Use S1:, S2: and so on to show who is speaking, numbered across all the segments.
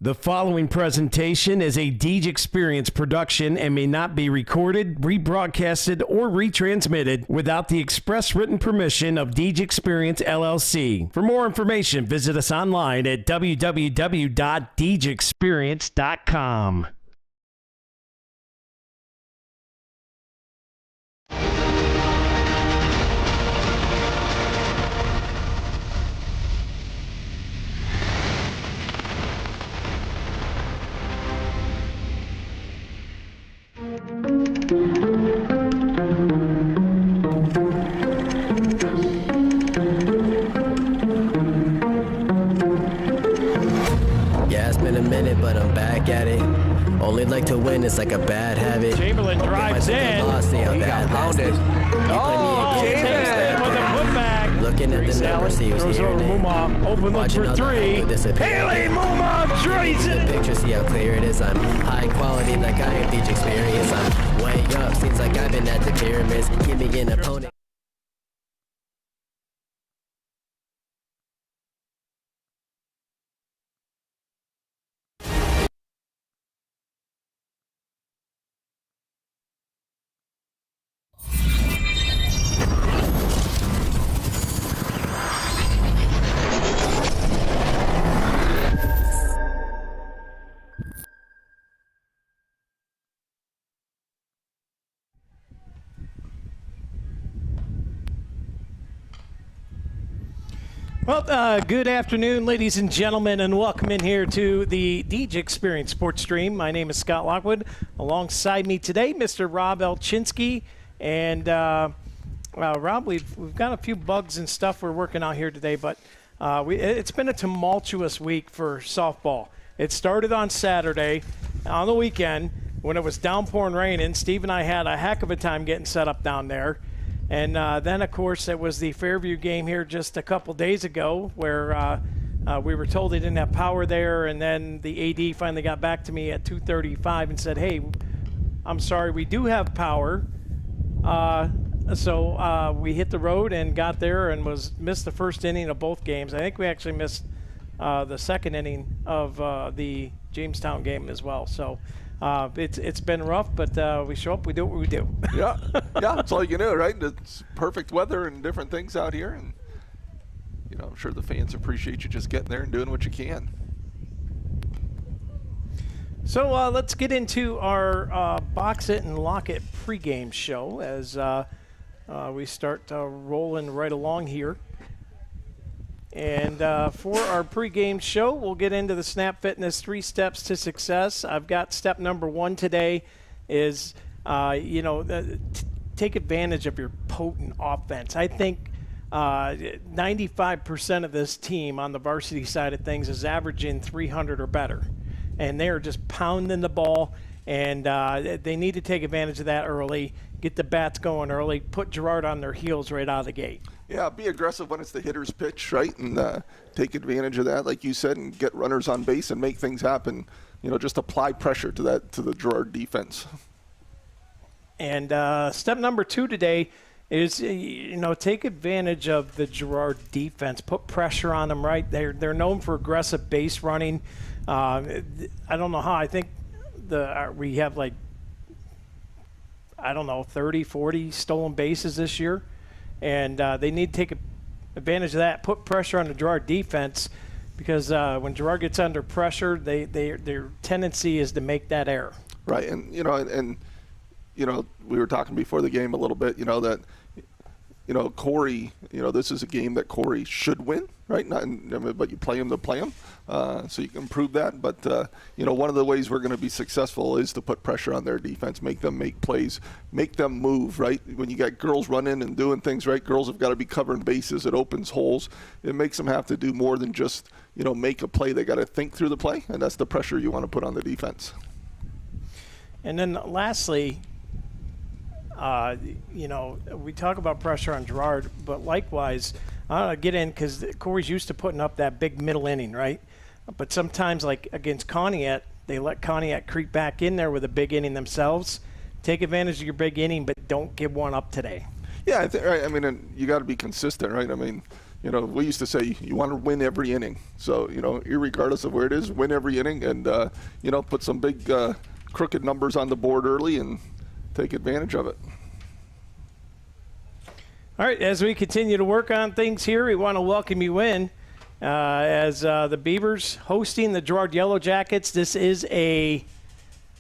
S1: The following presentation is a DeeJ Experience production and may not be recorded, rebroadcasted, or retransmitted without the express written permission of DeeJ Experience LLC. For more information, visit us online at www.deejexperience.com.
S2: Yeah, it's been a minute, but I'm back at it. Only like to win, it's like a bad habit.
S3: Chamberlain drives in.
S2: He got pounded.
S3: Chamberlain with a putback.
S2: Looking at the numbers, he was
S3: throws
S2: hearing
S3: over
S2: it.
S3: Muma. Open look for three. Haley Muma drains
S2: The
S3: it.
S2: picture, see how clear it is. I'm high quality, like I am DeeJ Experience. I'm way up, seems like I've been at the pyramids. Give me an opponent.
S3: Well, good afternoon, ladies and gentlemen, and welcome in here to the DeeJ Experience Sports stream. My name is Scott Lockwood. Alongside me today, Mr. Rob Elchinsky. And Rob, we've got a few bugs and stuff we're working on here today, but it's been a tumultuous week for softball. It started on Saturday, on the weekend, when it was downpouring raining. Steve and I had a heck of a time getting set up down there. And then, of course, it was the Fairview game here just a couple days ago where we were told they didn't have power there. And then the AD finally got back to me at 2:35 and said, hey, I'm sorry, we do have power. So we hit the road and got there and missed the first inning of both games. I think we actually missed the second inning of the Jamestown game as well. So it's been rough, but we show up, we do what we do.
S4: Yeah, that's all you can do, right? It's perfect weather and different things out here, and I'm sure the fans appreciate you just getting there and doing what you can.
S3: So let's get into our Box It and Lock It pregame show as we start rolling right along here. And for our pregame show, we'll get into the Snap Fitness 3 steps to success. I've got step number 1 today is, take advantage of your potent offense. I think 95% of this team on the varsity side of things is averaging 300 or better. And they're just pounding the ball, and they need to take advantage of that early, get the bats going early, put Girard on their heels right out of the gate.
S4: Yeah, be aggressive when it's the hitter's pitch, right? And take advantage of that, like you said, and get runners on base and make things happen. Just apply pressure to the Girard defense. And
S3: step number 2 today is, take advantage of the Girard defense. Put pressure on them, right? They're known for aggressive base running. I don't know how. I think we have 30, 40 stolen bases this year. And they need to take advantage of that, put pressure on the Girard defense, because when Girard gets under pressure, their tendency is to make that error.
S4: Right, and we were talking before the game a little bit, that Corry, this is a game that Corry should win, right? But you play him to play him, so you can improve that. But one of the ways we're going to be successful is to put pressure on their defense, make them make plays, make them move, right? When you got girls running and doing things, right? Girls have got to be covering bases. It opens holes. It makes them have to do more than just make a play. They got to think through the play, and that's the pressure you want to put on the defense.
S3: And then lastly, we talk about pressure on Girard, but likewise, I don't know, get in, because Corey's used to putting up that big middle inning, right? But sometimes, like against Conneaut, they let Conneaut creep back in there with a big inning themselves. Take advantage of your big inning, but don't give one up today.
S4: Yeah, right. I mean, and you got to be consistent, right? I mean, you know, we used to say you want to win every inning. So, you know, irregardless of where it is, win every inning and, you know, put some big crooked numbers on the board early and take advantage of it.
S3: All right, as we continue to work on things here, we want to welcome you in as the Beavers hosting the Girard Yellowjackets. This is a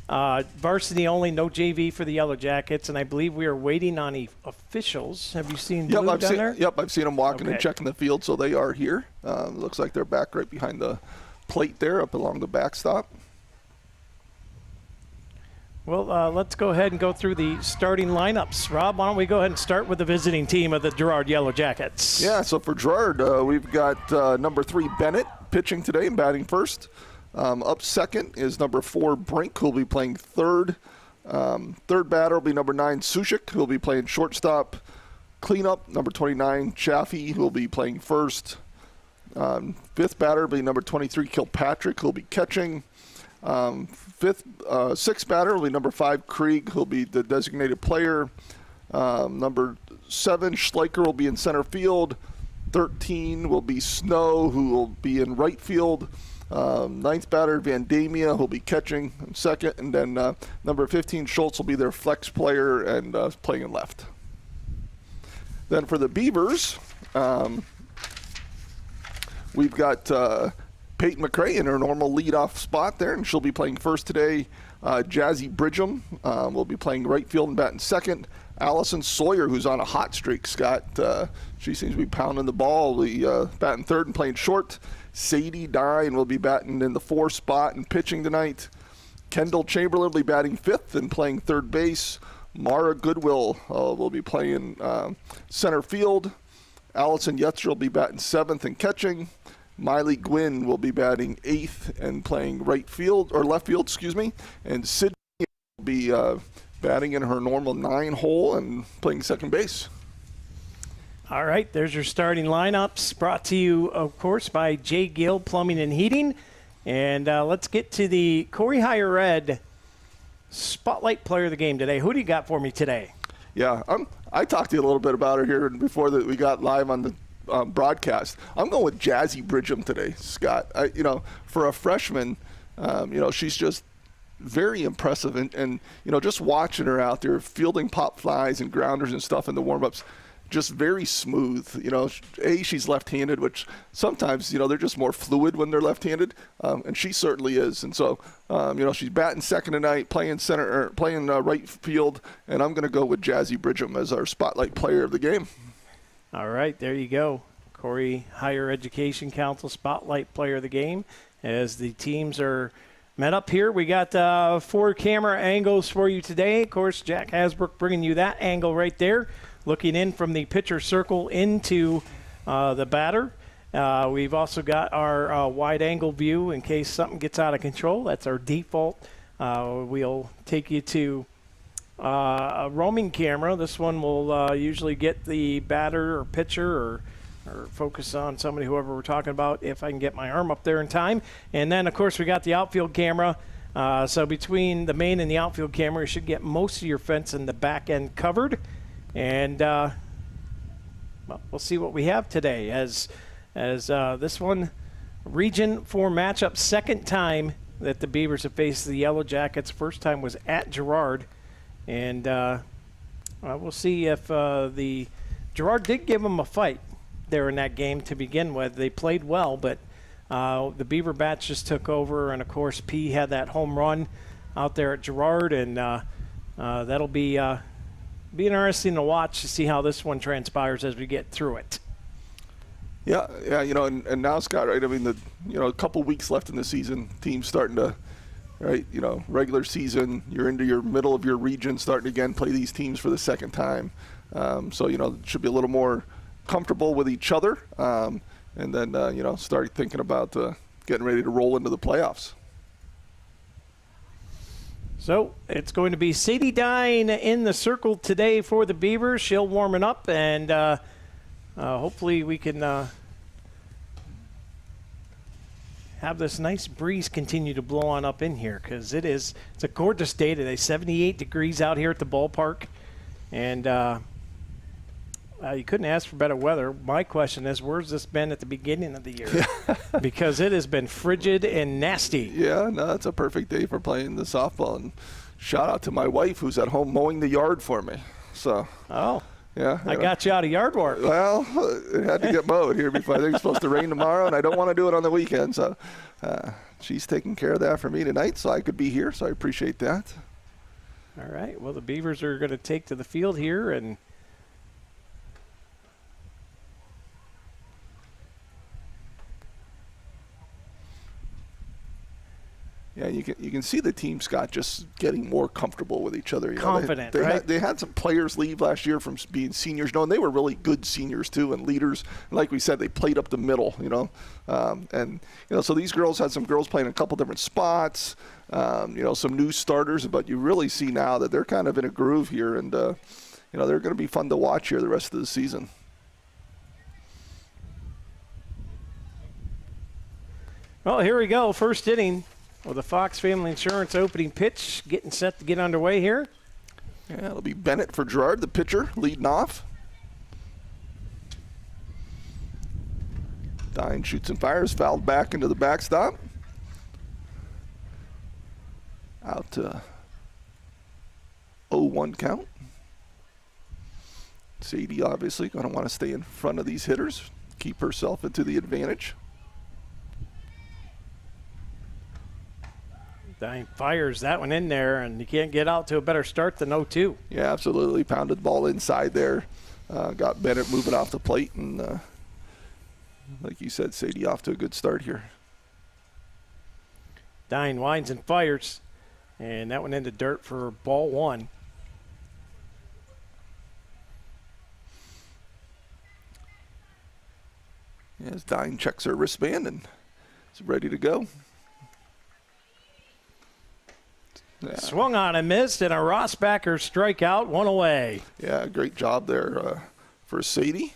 S3: varsity only, no JV for the Yellowjackets, and I believe we are waiting on officials. Have you seen Blue down there?
S4: Yep, I've seen them walking and checking the field, so they are here. Looks like they're back right behind the plate there, up along the backstop.
S3: Well, let's go ahead and go through the starting lineups. Rob, why don't we go ahead and start with the visiting team of the Girard Yellowjackets?
S4: Yeah, so for Girard, we've got number 3, Bennett, pitching today and batting first. Up second is number 4, Brink, who'll be playing third. Third batter will be number 9, Sushik, who'll be playing shortstop. Cleanup, number 29, Chaffee, who'll be playing first. Fifth batter will be number 23, Kilpatrick, who'll be catching. Sixth batter will be number 5, Krieg, who'll be the designated player. Number 7, Schleicher will be in center field. 13 will be Snow, who will be in right field. Ninth batter, Van Damia, who'll be catching in second. And then number 15, Schultz, will be their flex player and playing in left. Then for the Beavers, we've got Peyton McCray in her normal leadoff spot there, and she'll be playing first today. Jazzy Bridgham will be playing right field and batting second. Allison Sawyer, who's on a hot streak, Scott, she seems to be pounding the ball, will be batting third and playing short. Sadie Dine will be batting in the 4 spot and pitching tonight. Kendall Chamberlain will be batting fifth and playing third base. Mara Goodwill will be playing center field. Allison Yetzer will be batting seventh and catching. Miley Gwynn will be batting eighth and playing right field, or left field, excuse me. And Sydney will be batting in her normal 9 hole and playing second base.
S3: All right, there's your starting lineups, brought to you, of course, by J. Gill Plumbing and Heating. And let's get to the Corry Higher Ed Spotlight Player of the Game today. Who do you got for me today?
S4: Yeah, I talked to you a little bit about her here before that we got live on the broadcast. I'm going with Jazzy Bridgham today, Scott. For a freshman, she's just very impressive. And just watching her out there fielding pop flies and grounders and stuff in the warm-ups, just very smooth. She's left-handed, which sometimes, they're just more fluid when they're left-handed, and she certainly is. And so, she's batting second tonight, playing right field, and I'm going to go with Jazzy Bridgham as our Spotlight Player of the Game.
S3: All right, there you go. Corry Higher Education Council Spotlight Player of the Game. As the teams are met up here, we got 4 camera angles for you today. Of course, Jack Hasbrook bringing you that angle right there, looking in from the pitcher circle into the batter. We've also got our wide angle view in case something gets out of control. That's our default. We'll take you to a roaming camera. This one will usually get the batter or pitcher or focus on somebody, whoever we're talking about, if I can get my arm up there in time. And then, of course, we got the outfield camera. So between the main and the outfield camera, you should get most of your fence in the back end covered. And we'll see what we have today as this one, Region 4 matchup, second time that the Beavers have faced the Yellowjackets. First time was at Girard. And we'll see if the Girard did give them a fight there in that game to begin with. They played well, but the Beaver bats just took over. And, of course, P had that home run out there at Girard. And that'll be interesting to watch to see how this one transpires as we get through it.
S4: Yeah, and now, Scott, right, I mean, a couple weeks left in the season, teams starting to, right, regular season, you're into your middle of your region, starting to again play these teams for the second time. So, it should be a little more comfortable with each other, and then, start thinking about getting ready to roll into the playoffs.
S3: So it's going to be Sadie Dine in the circle today for the Beavers. She'll warm it up, and hopefully we can have this nice breeze continue to blow on up in here, because it's a gorgeous day today. 78 degrees out here at the ballpark, and You couldn't ask for better weather. My question is, where's this been at the beginning of the year? Because it has been frigid and nasty.
S4: Yeah, no, it's a perfect day for playing the softball. And shout out to my wife who's at home mowing the yard for me. So.
S3: Oh.
S4: Yeah.
S3: I got you out of yard work.
S4: Well, it had to get mowed here before. I think it's supposed to rain tomorrow, and I don't want to do it on the weekend. So she's taking care of that for me tonight, so I could be here. So I appreciate that.
S3: All right. Well, the Beavers are going to take to the field here, and
S4: yeah, you can see the team, Scott, just getting more comfortable with each other.
S3: Confident,
S4: right?
S3: they
S4: had some players leave last year from being seniors, and they were really good seniors too, and leaders. And like we said, they played up the middle, so these girls had some girls playing a couple different spots, some new starters, but you really see now that they're kind of in a groove here, and they're going to be fun to watch here the rest of the season.
S3: well, here we go. First inning. Well, the Fox Family Insurance opening pitch getting set to get underway here.
S4: Yeah, it'll be Bennett for Girard, the pitcher, leading off. Dine shoots and fires, fouled back into the backstop. Out to 0-1 count. Sadie obviously going to want to stay in front of these hitters, keep herself into the advantage.
S3: Dine fires that one in there, and you can't get out to a better start than 0-2.
S4: Yeah, absolutely. Pounded the ball inside there. Got Bennett moving off the plate, and like you said, Sadie off to a good start here.
S3: Dine winds and fires, and that one into dirt for ball one.
S4: As Dine checks her wristband and is ready to go. Yeah.
S3: Swung on and missed, and a Rossbacker strikeout, one away.
S4: Yeah, great job there for Sadie.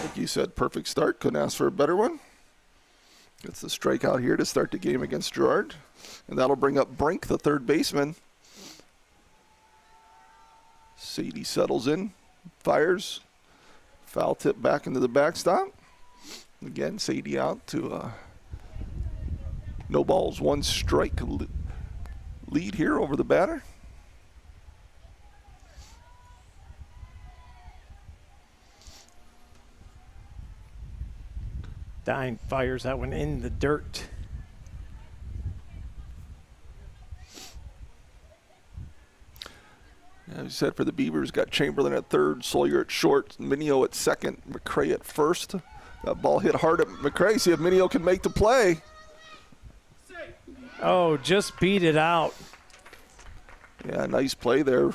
S4: Like you said, perfect start. Couldn't ask for a better one. Gets the strikeout here to start the game against Girard. And that'll bring up Brink, the third baseman. Sadie settles in, fires. Foul tip back into the backstop. Again, Sadie out to no balls, one strike lead here over the batter.
S3: Dine fires that one in the dirt.
S4: As you said, for the Beavers, got Chamberlain at third, Sawyer at short, Minio at second, McCray at first. That ball hit hard at McCray. See if Minio can make the play.
S3: Oh, just beat it out.
S4: Yeah, nice play there.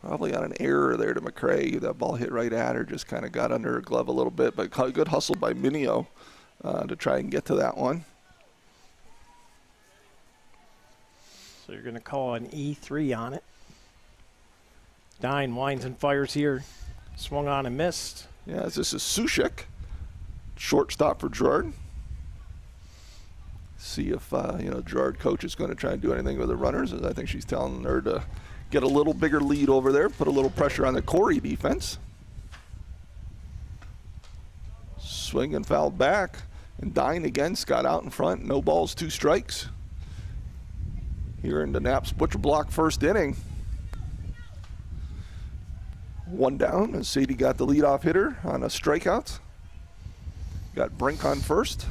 S4: Probably on an error there to McCray. That ball hit right at her, just kind of got under her glove a little bit, but good hustle by Minio to try and get to that one.
S3: So you're going to call an E3 on it. Dine winds and fires here. Swung on and missed.
S4: Yeah, this is Sushik. Shortstop for Girard. See if Girard coach is going to try and do anything with the runners. As I think she's telling her to get a little bigger lead over there, put a little pressure on the Corry defense. Swing and foul back, and Dine again. Scott out in front. No balls, 2 strikes. Here in the Naps Butcher Block first inning. 1 down, and Sadie got the leadoff hitter on a strikeout. Got Brink on first.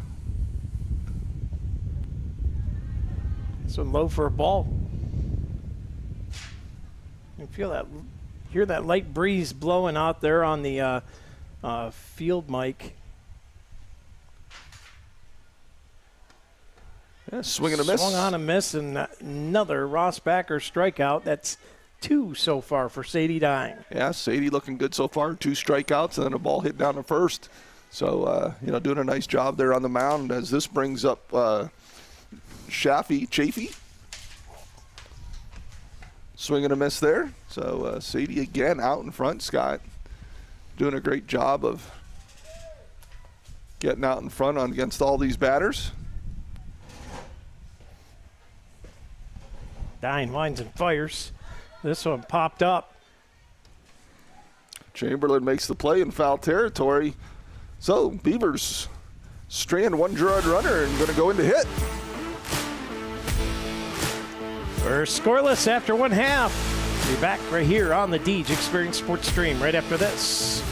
S3: So low for a ball. You hear that light breeze blowing out there on the field mic.
S4: Yeah, swing and a miss.
S3: Swung on a miss, and another Rossbacker strikeout. That's 2 so far for Sadie Dine.
S4: Yeah, Sadie looking good so far. 2 strikeouts and then a ball hit down to first. So, doing a nice job there on the mound as this brings up Chafee. Swing and a miss there. So, Sadie again out in front. Scott doing a great job of getting out in front against all these batters.
S3: Dine winds and fires. This one popped up.
S4: Chamberlain makes the play in foul territory. So Beavers strand one Girard runner and going to go into hit.
S3: We're scoreless after one half. Be back right here on the DeeJ Experience Sports stream right after this.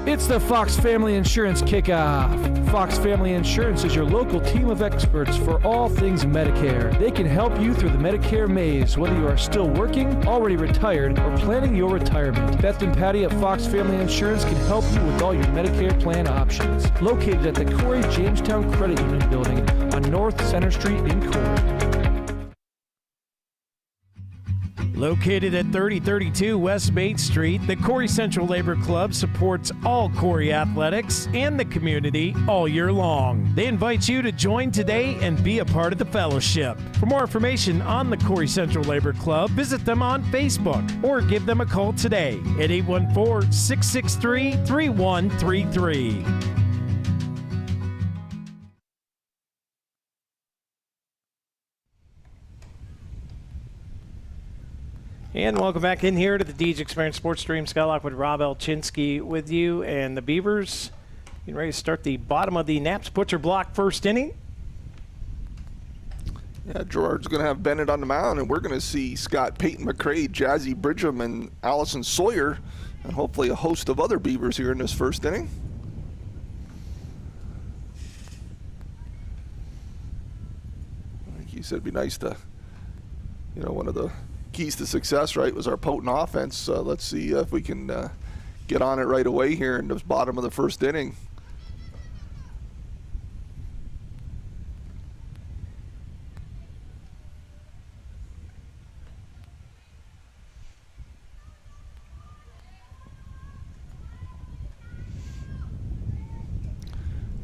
S5: It's the Fox Family Insurance Kickoff. Fox Family Insurance is your local team of experts for all things Medicare. They can help you through the Medicare maze, whether you are still working, already retired, or planning your retirement. Beth and Patty at Fox Family Insurance can help you with all your Medicare plan options. Located at the Corry Jamestown Credit Union Building on North Center Street in Corry.
S1: Located at 3032 West Main Street, the Corry Central Labor Club supports all Corry athletics and the community all year long. They invite you to join today and be a part of the fellowship. For more information on the Corry Central Labor Club, visit them on Facebook or give them a call today at 814-663-3133.
S3: And welcome back in here to the DeeJ Experience Sports Stream. Scott Lockwood, Rob Elchinski with you. And the Beavers getting ready to start the bottom of the Naps Butcher block first inning.
S4: Yeah, Girard's going to have Bennett on the mound, and we're going to see Scott Peyton McCray, Jazzy Bridgham, and Allison Sawyer, and hopefully a host of other Beavers here in this first inning. Like you said, it'd be nice to, one of the keys to success, right, was our potent offense. Let's see if we can get on it right away here in the bottom of the first inning.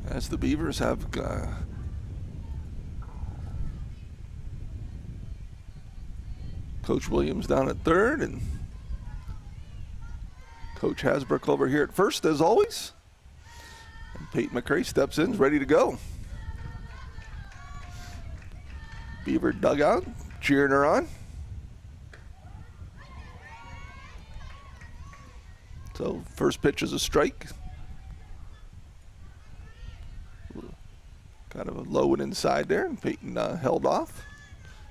S4: As the Beavers have Coach Williams down at third, and Coach Hasbrook over here at first, as always. And Peyton McCray steps in, ready to go. Beaver dugout, cheering her on. So first pitch is a strike. Kind of a low and inside there, and Peyton held off.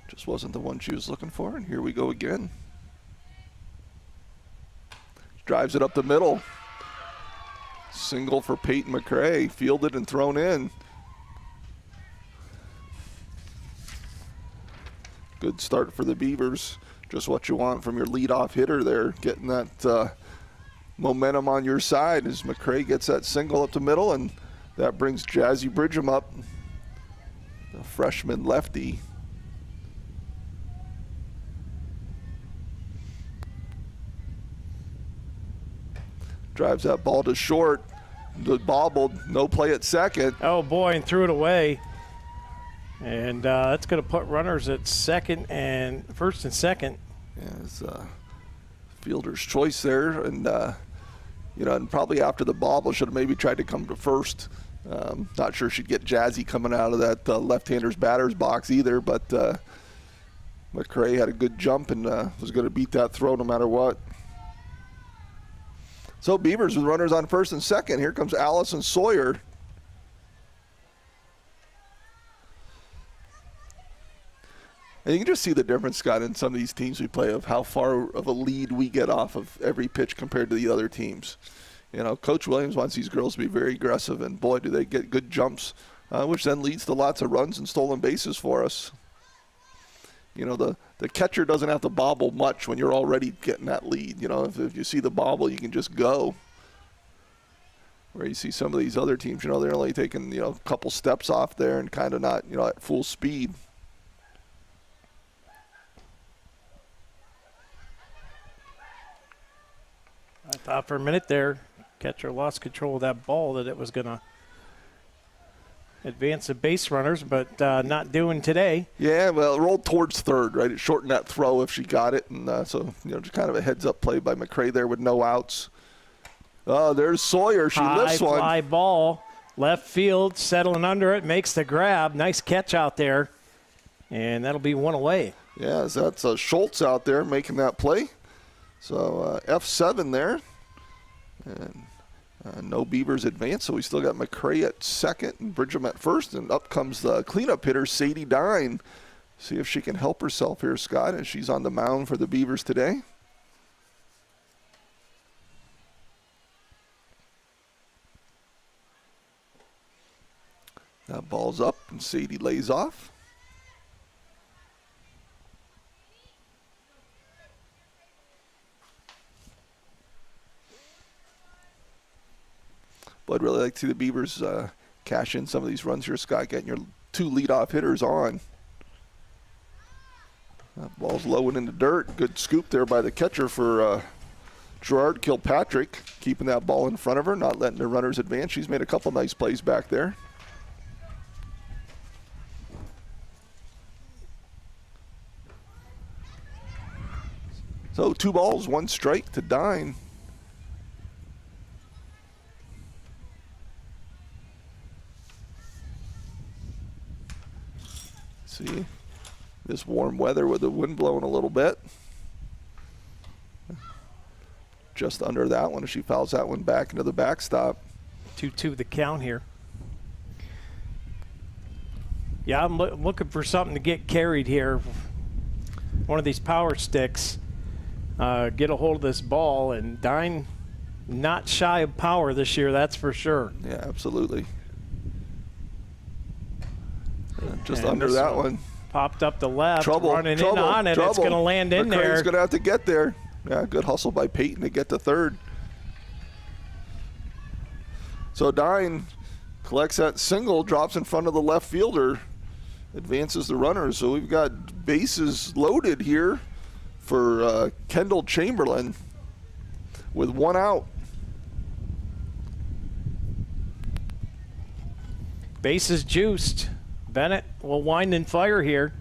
S4: Just wasn't the one she was looking for, and here we go again. Drives it up the middle. Single for Peyton McCray, fielded and thrown in. Good start for the Beavers. Just what you want from your leadoff hitter there, getting that momentum on your side as McCray gets that single up the middle, and that brings Jazzy Bridgham up, the freshman lefty. Drives that ball to short. Bobbled, no play at second.
S3: Oh boy, and threw it away. And that's going to put runners at first and second.
S4: Yeah, it's fielder's choice there, and and probably after the bobble should have maybe tried to come to first. Not sure she'd get Jazzy coming out of that left-hander's batter's box either, but McCray had a good jump and was going to beat that throw no matter what. So Beavers with runners on first and second. Here comes Allison Sawyer. And you can just see the difference, Scott, in some of these teams we play of how far of a lead we get off of every pitch compared to the other teams. Coach Williams wants these girls to be very aggressive, and boy, do they get good jumps, which then leads to lots of runs and stolen bases for us. The catcher doesn't have to bobble much when you're already getting that lead. If you see the bobble, you can just go. Where you see some of these other teams, they're only taking, a couple steps off there and kind of not, at full speed.
S3: I thought for a minute there, catcher lost control of that ball, that it was going to advance the base runners, but not doing today.
S4: Yeah, well, it rolled towards third, right? It shortened that throw if she got it, and so just kind of a heads-up play by McCray there with no outs. Oh, there's Sawyer. She lifts one.
S3: High fly ball, left field, settling under it, makes the grab. Nice catch out there. And that'll be one away.
S4: Yeah, so that's Schultz out there making that play. So F7 there. And no Beavers advance, so we still got McCray at second and Bridgham at first. And up comes the cleanup hitter, Sadie Dine. See if she can help herself here, Scott, as she's on the mound for the Beavers today. That ball's up, and Sadie lays off. But I'd really like to see the Beavers cash in some of these runs here, Scott, getting your 2 leadoff hitters on. That ball's low and in the dirt. Good scoop there by the catcher for Girard Kilpatrick, keeping that ball in front of her, not letting the runners advance. She's made a couple nice plays back there. So 2 balls, 1 strike to Dine. See, this warm weather with the wind blowing a little bit. Just under that one, if she fouls that one back into the backstop.
S3: 2-2 the count here. Yeah, I'm looking for something to get carried here. One of these power sticks. Get a hold of this ball, and Dine not shy of power this year, that's for sure.
S4: Yeah, absolutely. Just
S3: And
S4: under
S3: this
S4: that one.
S3: Popped up the left,
S4: Trouble,
S3: running
S4: trouble,
S3: in on it.
S4: trouble.
S3: It's going to land in there.
S4: McCray's going to have to get there. Yeah, good hustle by Peyton to get to third. So Dine collects that single, drops in front of the left fielder, advances the runner. So we've got bases loaded here for Kendall Chamberlain with 1 out.
S3: Bases juiced. Bennett will wind and fire here.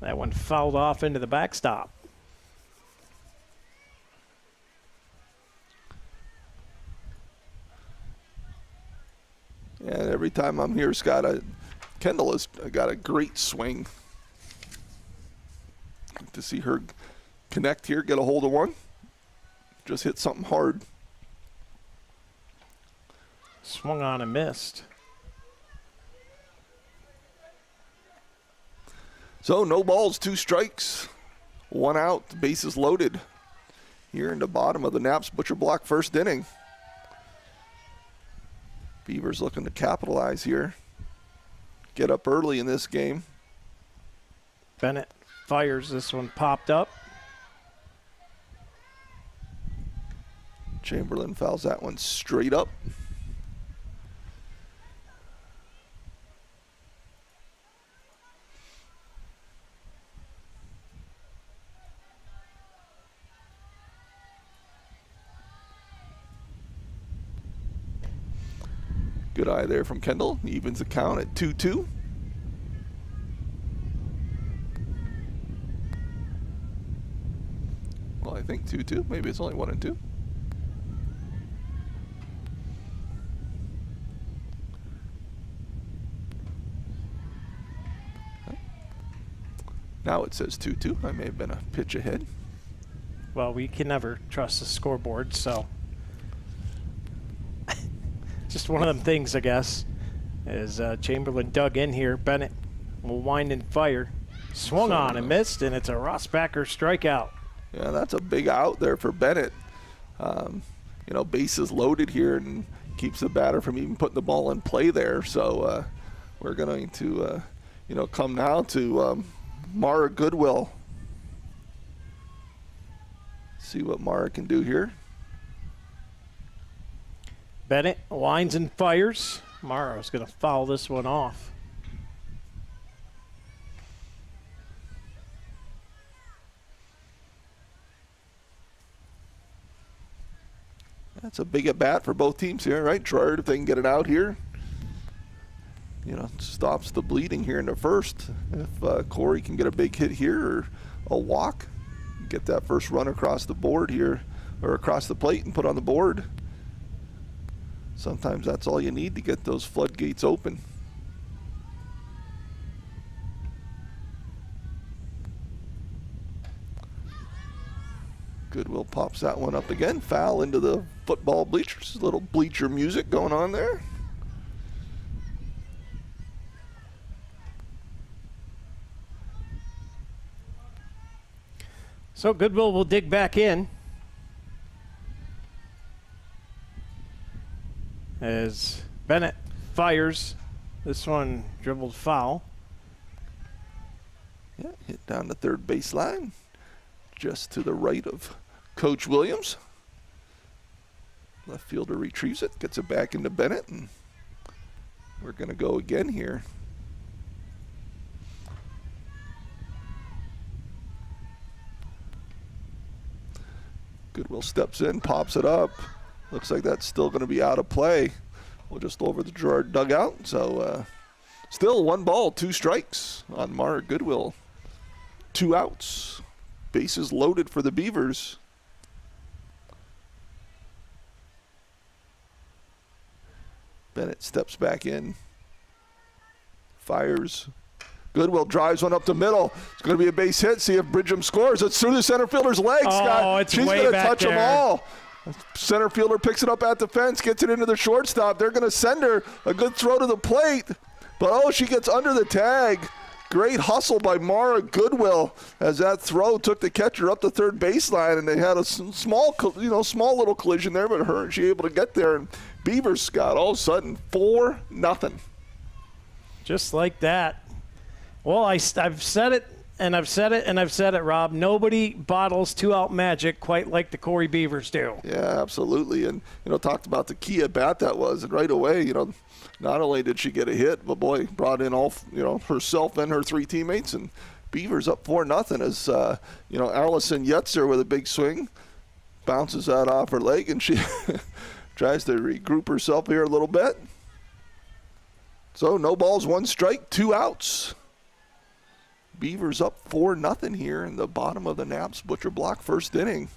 S3: That one fouled off into the backstop.
S4: Yeah, every time I'm here, Scott, Kendall has got a great swing. To see her connect here, get a hold of one. Just hit something hard.
S3: Swung on and missed.
S4: So no balls, 2 strikes, 1 out, the bases loaded here in the bottom of the Naps Butcher Block first inning. Beavers looking to capitalize here. Get up early in this game.
S3: Bennett fires. This one popped up.
S4: Chamberlain fouls that one straight up. Good eye there from Kendall. Evens the count at 2-2. Well, I think 2-2. Maybe it's only 1-2. Now it says 2-2. I may have been a pitch ahead.
S3: Well, we can never trust the scoreboard, so just one of them things, I guess. As Chamberlain dug in here, Bennett will wind and fire. Swung on and missed, and it's a Rossbacker strikeout.
S4: Yeah, that's a big out there for Bennett. You know, bases loaded here and keeps the batter from even putting the ball in play there. So we're going to, you know, come now to Mara Goodwill. See what Mara can do here.
S3: Bennett winds and fires. Morrow's going to foul this one off.
S4: That's a big at bat for both teams here, right? Girard, if they can get it out here, you know, stops the bleeding here in the first. If Corry can get a big hit here or a walk, get that first run across the board here or across the plate and put on the board. Sometimes that's all you need to get those floodgates open. Goodwill pops that one up again. Foul into the football bleachers. A little bleacher music going on there.
S3: So Goodwill will dig back in as Bennett fires. This one dribbled foul.
S4: Yeah, hit down the third baseline, just to the right of Coach Williams. Left fielder retrieves it, gets it back into Bennett, and we're going to go again here. Goodwill steps in, pops it up. Looks like that's still going to be out of play. We'll just over the Girard dugout. So still 1 ball, 2 strikes on Mara Goodwill. 2 outs. Bases loaded for the Beavers. Bennett steps back in. Fires. Goodwill drives one up the middle. It's going to be a base hit. See if Bridgham scores. It's through the center fielder's legs, Scott.
S3: It's
S4: She's
S3: way
S4: going to
S3: back
S4: touch
S3: there.
S4: them all. Center fielder picks it up at the fence, gets it into the shortstop. They're going to send her a good throw to the plate. But, she gets under the tag. Great hustle by Mara Goodwill as that throw took the catcher up the third baseline, and they had a small little collision there, but she able to get there. And Beavers, Scott, all of a sudden 4-0.
S3: Just like that. Well, I've said it, and I've said it, and I've said it, Rob. Nobody bottles 2-out magic quite like the Corry Beavers do.
S4: Yeah, absolutely. And, talked about the key at bat that was. And right away, not only did she get a hit, but, boy, brought in all, herself and her 3 teammates. And Beavers up 4-0 as, Allison Yetzer with a big swing. Bounces that off her leg, and she tries to regroup herself here a little bit. So no balls, 1 strike, 2 outs. Beavers up 4-0 here in the bottom of the Naps Butcher Block first inning.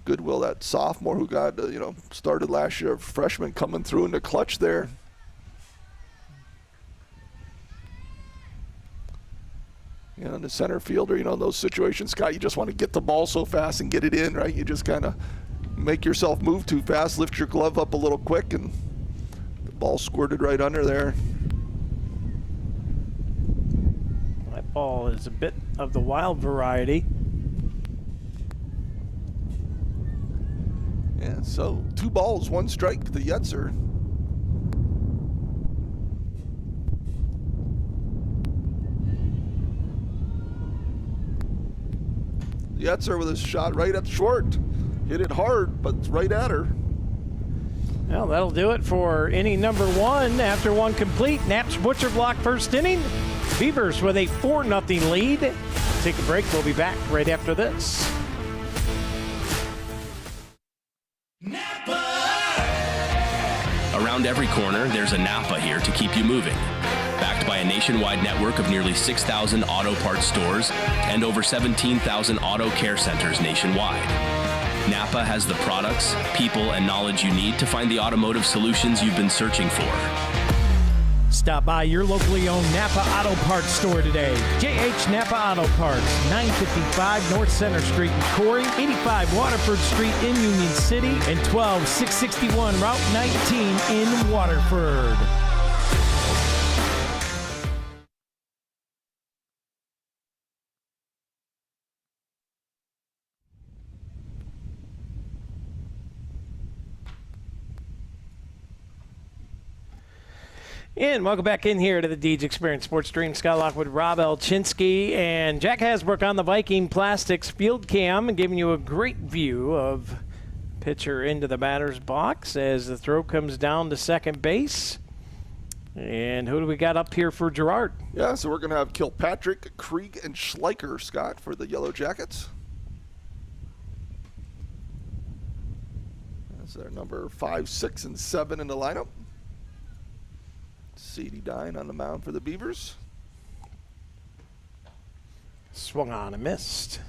S4: Goodwill, that sophomore who got, started last year, freshman coming through in the clutch there. And the center fielder, in those situations, Scott, you just want to get the ball so fast and get it in, right? You just kind of make yourself move too fast, lift your glove up a little quick, and the ball squirted right under there.
S3: That ball is a bit of the wild variety.
S4: Yeah, so 2 balls, 1 strike to Yetzer. Yetzer with a shot right at short. Hit it hard, but it's right at her.
S3: Well, that'll do it for inning number 1. After 1 complete, Naps Butcher Block first inning. Beavers with a 4-0 lead. Take a break. We'll be back right after this.
S6: Around every corner, there's a Napa here to keep you moving. Backed by a nationwide network of nearly 6,000 auto parts stores and over 17,000 auto care centers nationwide, Napa has the products, people, and knowledge you need to find the automotive solutions you've been searching for.
S3: Stop by your locally owned Napa Auto Parts store today. JH Napa Auto Parts, 955 North Center Street in Corry, 85 Waterford Street in Union City, and 12661 Route 19 in Waterford. And welcome back in here to the DeeJ Experience Sports Stream. Scott Lockwood, Rob Elchinski, and Jack Hasbrook on the Viking Plastics Field Cam, giving you a great view of pitcher into the batter's box as the throw comes down to second base. And who do we got up here for Girard?
S4: Yeah, so we're going to have Kilpatrick, Krieg, and Schleicher, Scott, for the Yellow Jackets. That's their number 5, 6, and 7 in the lineup. Sadie Dine on the mound for the Beavers.
S3: Swung on and missed.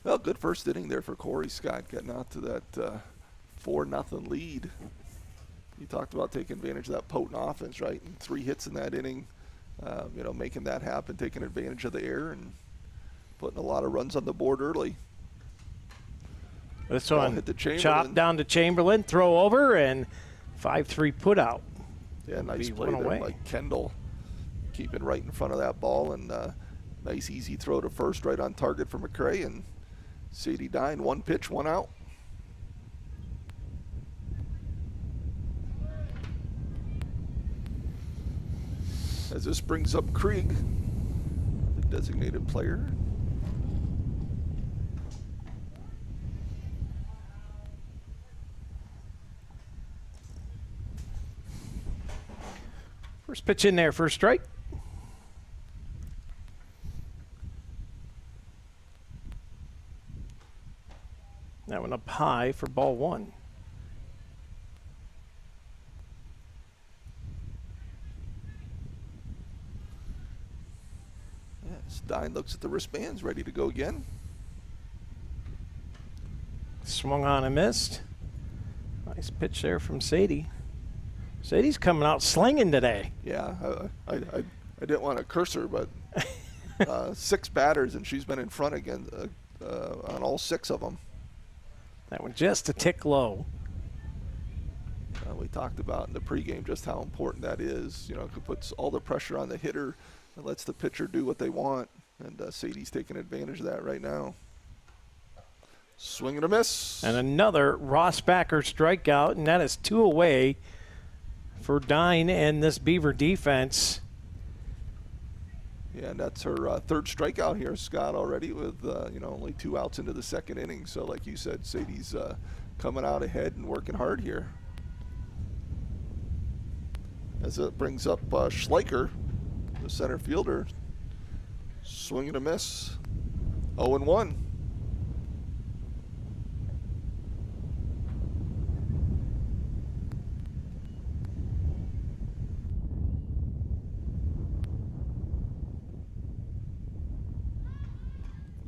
S4: Well, good first inning there for Corry, Scott, getting out to that 4-0 lead. You talked about taking advantage of that potent offense, right? And 3 hits in that inning, making that happen, taking advantage of the air and putting a lot of runs on the board early.
S3: This
S4: Ball
S3: one,
S4: hit the Chamberlain.
S3: chop down to Chamberlain, throw over, and 5-3 put out.
S4: Yeah, nice
S3: Be
S4: play
S3: one
S4: there
S3: away.
S4: by Kendall, keeping right in front of that ball, and nice easy throw to first, right on target for McCray, and Sadie Dine, 1 pitch, 1 out. As this brings up Krieg, the designated player.
S3: First pitch in there, first strike. That one up high for ball 1.
S4: Yes, Dine looks at the wristbands, ready to go again.
S3: Swung on and missed. Nice pitch there from Sadie. Sadie's coming out slinging today.
S4: Yeah, I didn't want to curse her, but 6 batters, and she's been in front again on all 6 of them.
S3: That one just a tick low.
S4: We talked about in the pregame just how important that is. It puts all the pressure on the hitter and lets the pitcher do what they want. And Sadie's taking advantage of that right now. Swing and a miss.
S3: And another Rossbacker strikeout, and that is 2 away for Dine and this Beaver defense.
S4: Yeah, and that's her 3rd strikeout here, Scott, already with only 2 outs into the 2nd inning. So like you said, Sadie's coming out ahead and working hard here. As it brings up Schleicher, the center fielder. Swing and a miss. 0-1.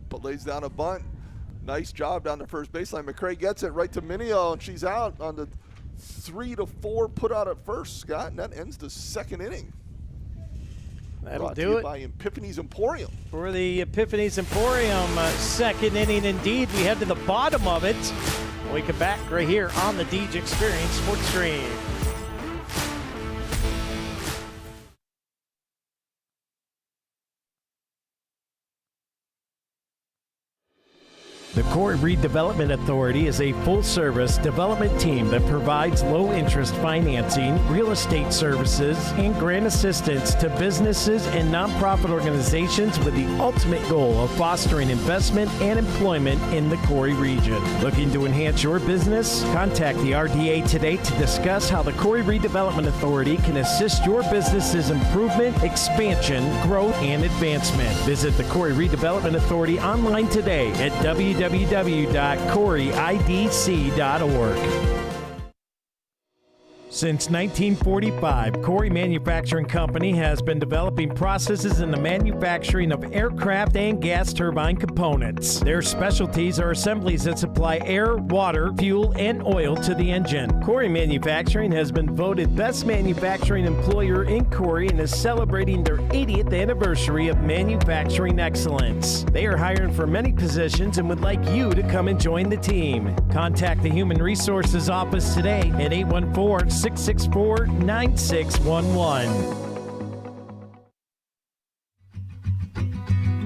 S4: But lays down a bunt. Nice job down the first baseline. McCray gets it right to Minio, and she's out on the 3-4 put out at first, Scott, and that ends the 2nd inning.
S3: That'll
S4: Brought to
S3: do
S4: you
S3: it
S4: by Epiphany's Emporium.
S3: for the Epiphany's Emporium 2nd inning. Indeed, we head to the bottom of it. We come back right here on the DeeJ Experience Sports Stream. The Corry Redevelopment Authority is a full-service development team that provides low-interest financing, real estate services, and grant assistance to businesses and nonprofit organizations with the ultimate goal of fostering investment and employment in the Corry region. Looking to enhance your business? Contact the RDA today to discuss how the Corry Redevelopment Authority can assist your business's improvement, expansion, growth, and advancement. Visit the Corry Redevelopment Authority online today at www.corryidc.org. Since 1945, Corry Manufacturing Company has been developing processes in the manufacturing of aircraft and gas turbine components. Their specialties are assemblies that supply air, water, fuel, and oil to the engine. Corry Manufacturing has been voted Best Manufacturing Employer in Corry and is celebrating their 80th anniversary of manufacturing excellence. They are hiring for many positions and would like you to come and join the team. Contact the Human Resources Office today at 814-664-9611.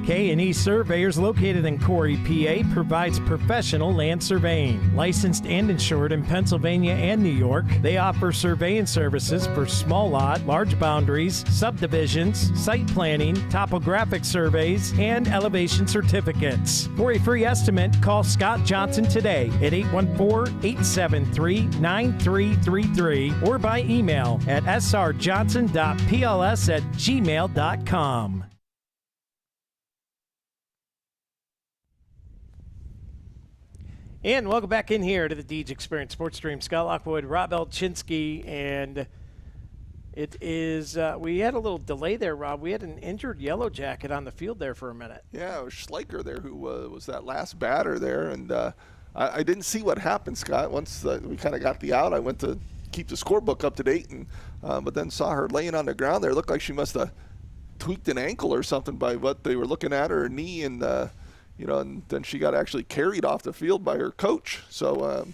S3: K&E Surveyors, located in Corry, PA, provides professional land surveying. Licensed and insured in Pennsylvania and New York, they offer surveying services for small lot, large boundaries, subdivisions, site planning, topographic surveys, and elevation certificates. For a free estimate, call Scott Johnson today at 814-873-9333 or by email at srjohnson.pls@gmail.com. And welcome back in here to the DeeJ Experience Sports Stream. Scott Lockwood, Rob Elchinski, and it is, we had a little delay there, Rob. We had an injured Yellow Jacket on the field there for a minute.
S4: Yeah, it was Schleicher there who was that last batter there, and I didn't see what happened, Scott. Once we kind of got the out, I went to keep the scorebook up to date, and but then saw her laying on the ground there. It looked like she must have tweaked an ankle or something by what they were looking at, her knee, and and then she got actually carried off the field by her coach. So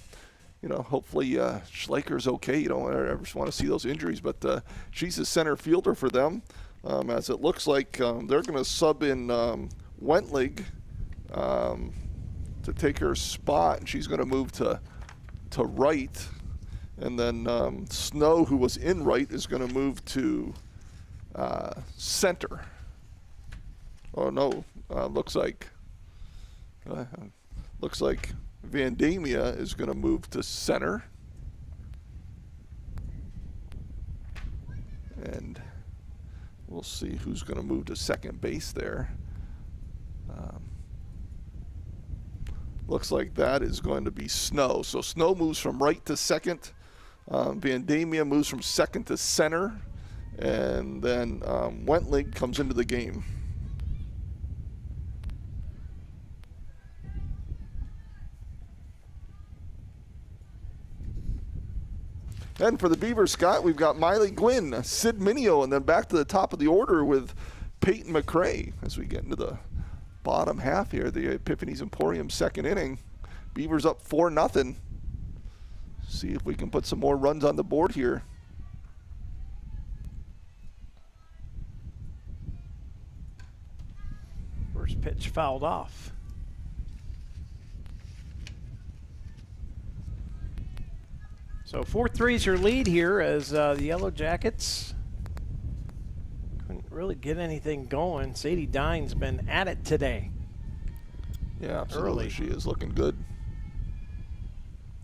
S4: hopefully Schleicher's okay. You don't ever want to see those injuries, but she's the center fielder for them, as it looks like they're going to sub in Wentlig to take her spot, and she's going to move to right, and then Snow, who was in right, is going to move to center. Oh no, looks like Vandamia is going to move to center, and we'll see who's going to move to second base there. Looks like that is going to be Snow. So Snow moves from right to second. Vandamia moves from second to center. And then Wentlig comes into the game. And for the Beavers, Scott, we've got Miley Gwynn, Sid Minio, and then back to the top of the order with Peyton McCrae as we get into the bottom half here, the Epiphany's Emporium second inning. Beavers up 4-0. See if we can put some more runs on the board here.
S3: First pitch fouled off. So 4-3 is your lead here as the Yellow Jackets couldn't really get anything going. Sadie Dine's been at it today.
S4: Yeah, absolutely.
S3: Early.
S4: She is looking good.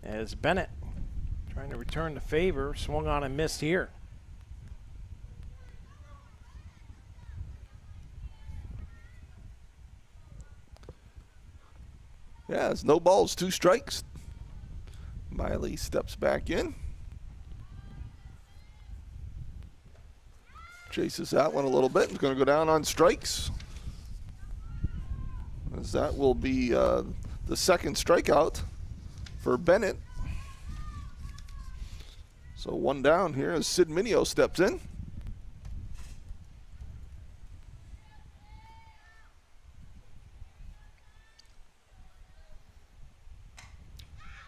S3: As Bennett trying to return the favor, swung on and missed here.
S4: Yeah, it's no balls, 2 strikes. Miley steps back in. Chases that one a little bit. He's going to go down on strikes. As that will be the second strikeout for Bennett. So 1 down here as Sid Minio steps in.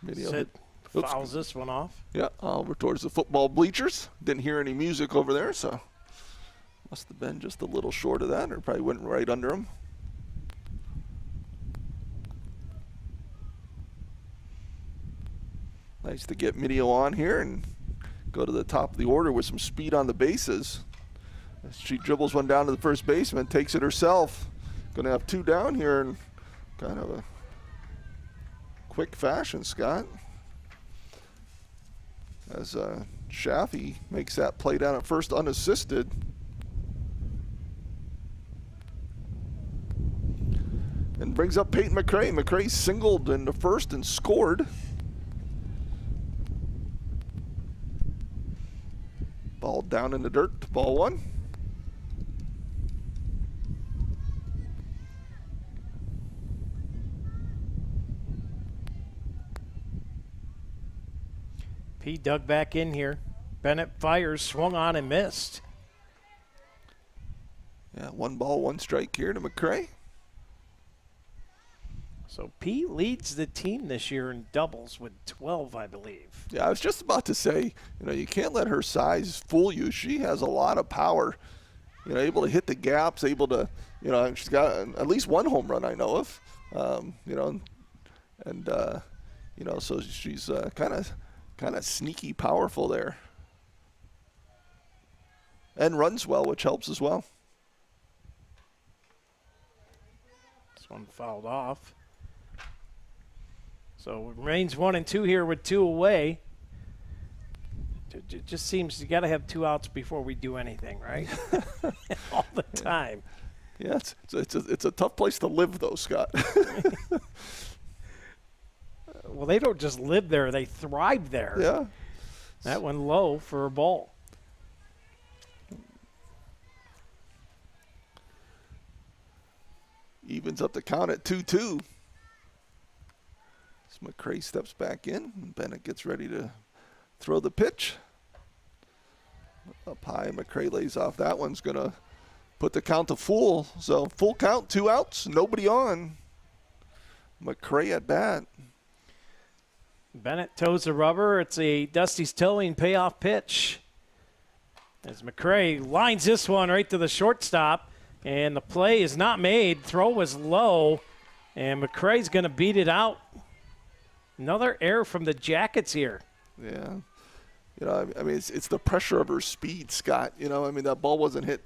S4: Minio
S3: Sid fouls this one off.
S4: Yeah, over towards the football bleachers. Didn't hear any music over there, so must have been just a little short of that, or probably went right under him. Nice to get Minio on here and go to the top of the order with some speed on the bases. She dribbles one down to the first baseman, takes it herself. Going to have 2 down here in kind of a quick fashion, Scott. As Shaffy makes that play down at first unassisted. And brings up Peyton McCrae. McCrae singled in the first and scored. Ball down in the dirt, ball 1.
S3: P dug back in here. Bennett fires, swung on and missed.
S4: Yeah, 1 ball, 1 strike here to McCrae.
S3: So P leads the team this year in doubles with 12, I believe.
S4: Yeah, I was just about to say, you can't let her size fool you. She has a lot of power, able to hit the gaps, able to, she's got at least 1 home run I know of, so she's kind of sneaky powerful there. And runs well, which helps as well.
S3: This one fouled off. So it remains 1 and 2 here with 2 away. It just seems you got to have 2 outs before we do anything, right? All the time.
S4: Yeah, it's a tough place to live, though, Scott.
S3: Well, they don't just live there; they thrive there.
S4: Yeah.
S3: That one low for a ball.
S4: Evens up the count at 2-2. As McCrae steps back in, and Bennett gets ready to throw the pitch. Up high, McCray lays off. That one's going to put the count to full. So full count, 2 outs, nobody on. McCray at bat.
S3: Bennett toes the rubber. It's a Dusty's towing payoff pitch. As McCray lines this one right to the shortstop, and the play is not made. Throw was low, and McCray's going to beat it out. Another error from the Jackets here.
S4: Yeah. You know, I mean, it's the pressure of her speed, Scott. You know, I mean, that ball wasn't hit,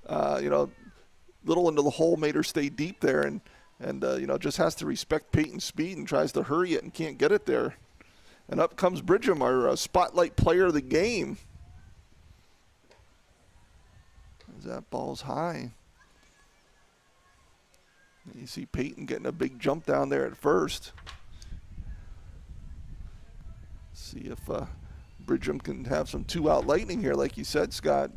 S4: little into the hole, made her stay deep there, and just has to respect Peyton's speed and tries to hurry it and can't get it there. And up comes Bridgham, our spotlight player of the game. As that ball's high. And you see Peyton getting a big jump down there at first. See if Bridgham can have some 2-out lightning here, like you said, Scott.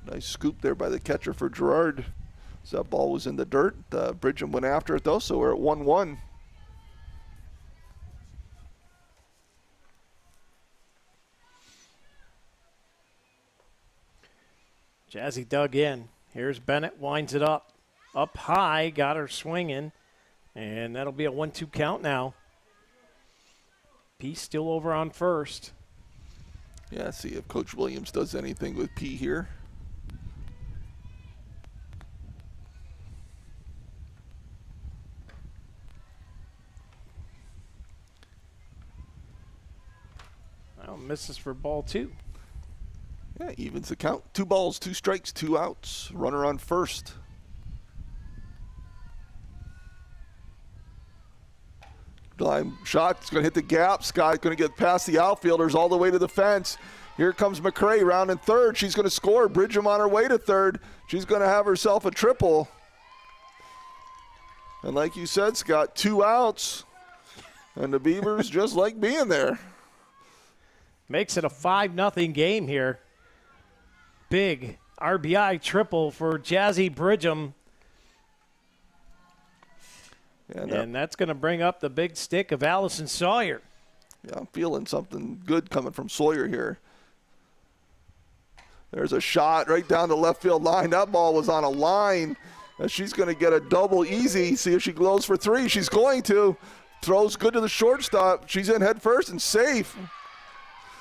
S4: Nice scoop there by the catcher for Girard. So that ball was in the dirt. Bridgham went after it, though, so we're at 1-1.
S3: Jazzy dug in. Here's Bennett, winds it up. Up high, got her swinging, and that'll be a 1-2 count now. P still over on first.
S4: Yeah, see if Coach Williams does anything with P here.
S3: Well, misses for ball 2.
S4: Yeah, evens the count. 2 balls, 2 strikes, 2 outs. Runner on first. Line shot, it's going to hit the gap. Scott's going to get past the outfielders all the way to the fence. Here comes McCray, rounding third. She's going to score. Bridgham on her way to third. She's going to have herself a triple. And like you said, Scott, 2 outs. And the Beavers just like being there.
S3: Makes it a 5-0 game here. Big RBI triple for Jazzy Bridgham. And that's going to bring up the big stick of Allison Sawyer.
S4: Yeah, I'm feeling something good coming from Sawyer here. There's a shot right down the left field line. That ball was on a line. And she's going to get a double easy. See if she goes for 3. She's going to. Throws good to the shortstop. She's in head first and safe.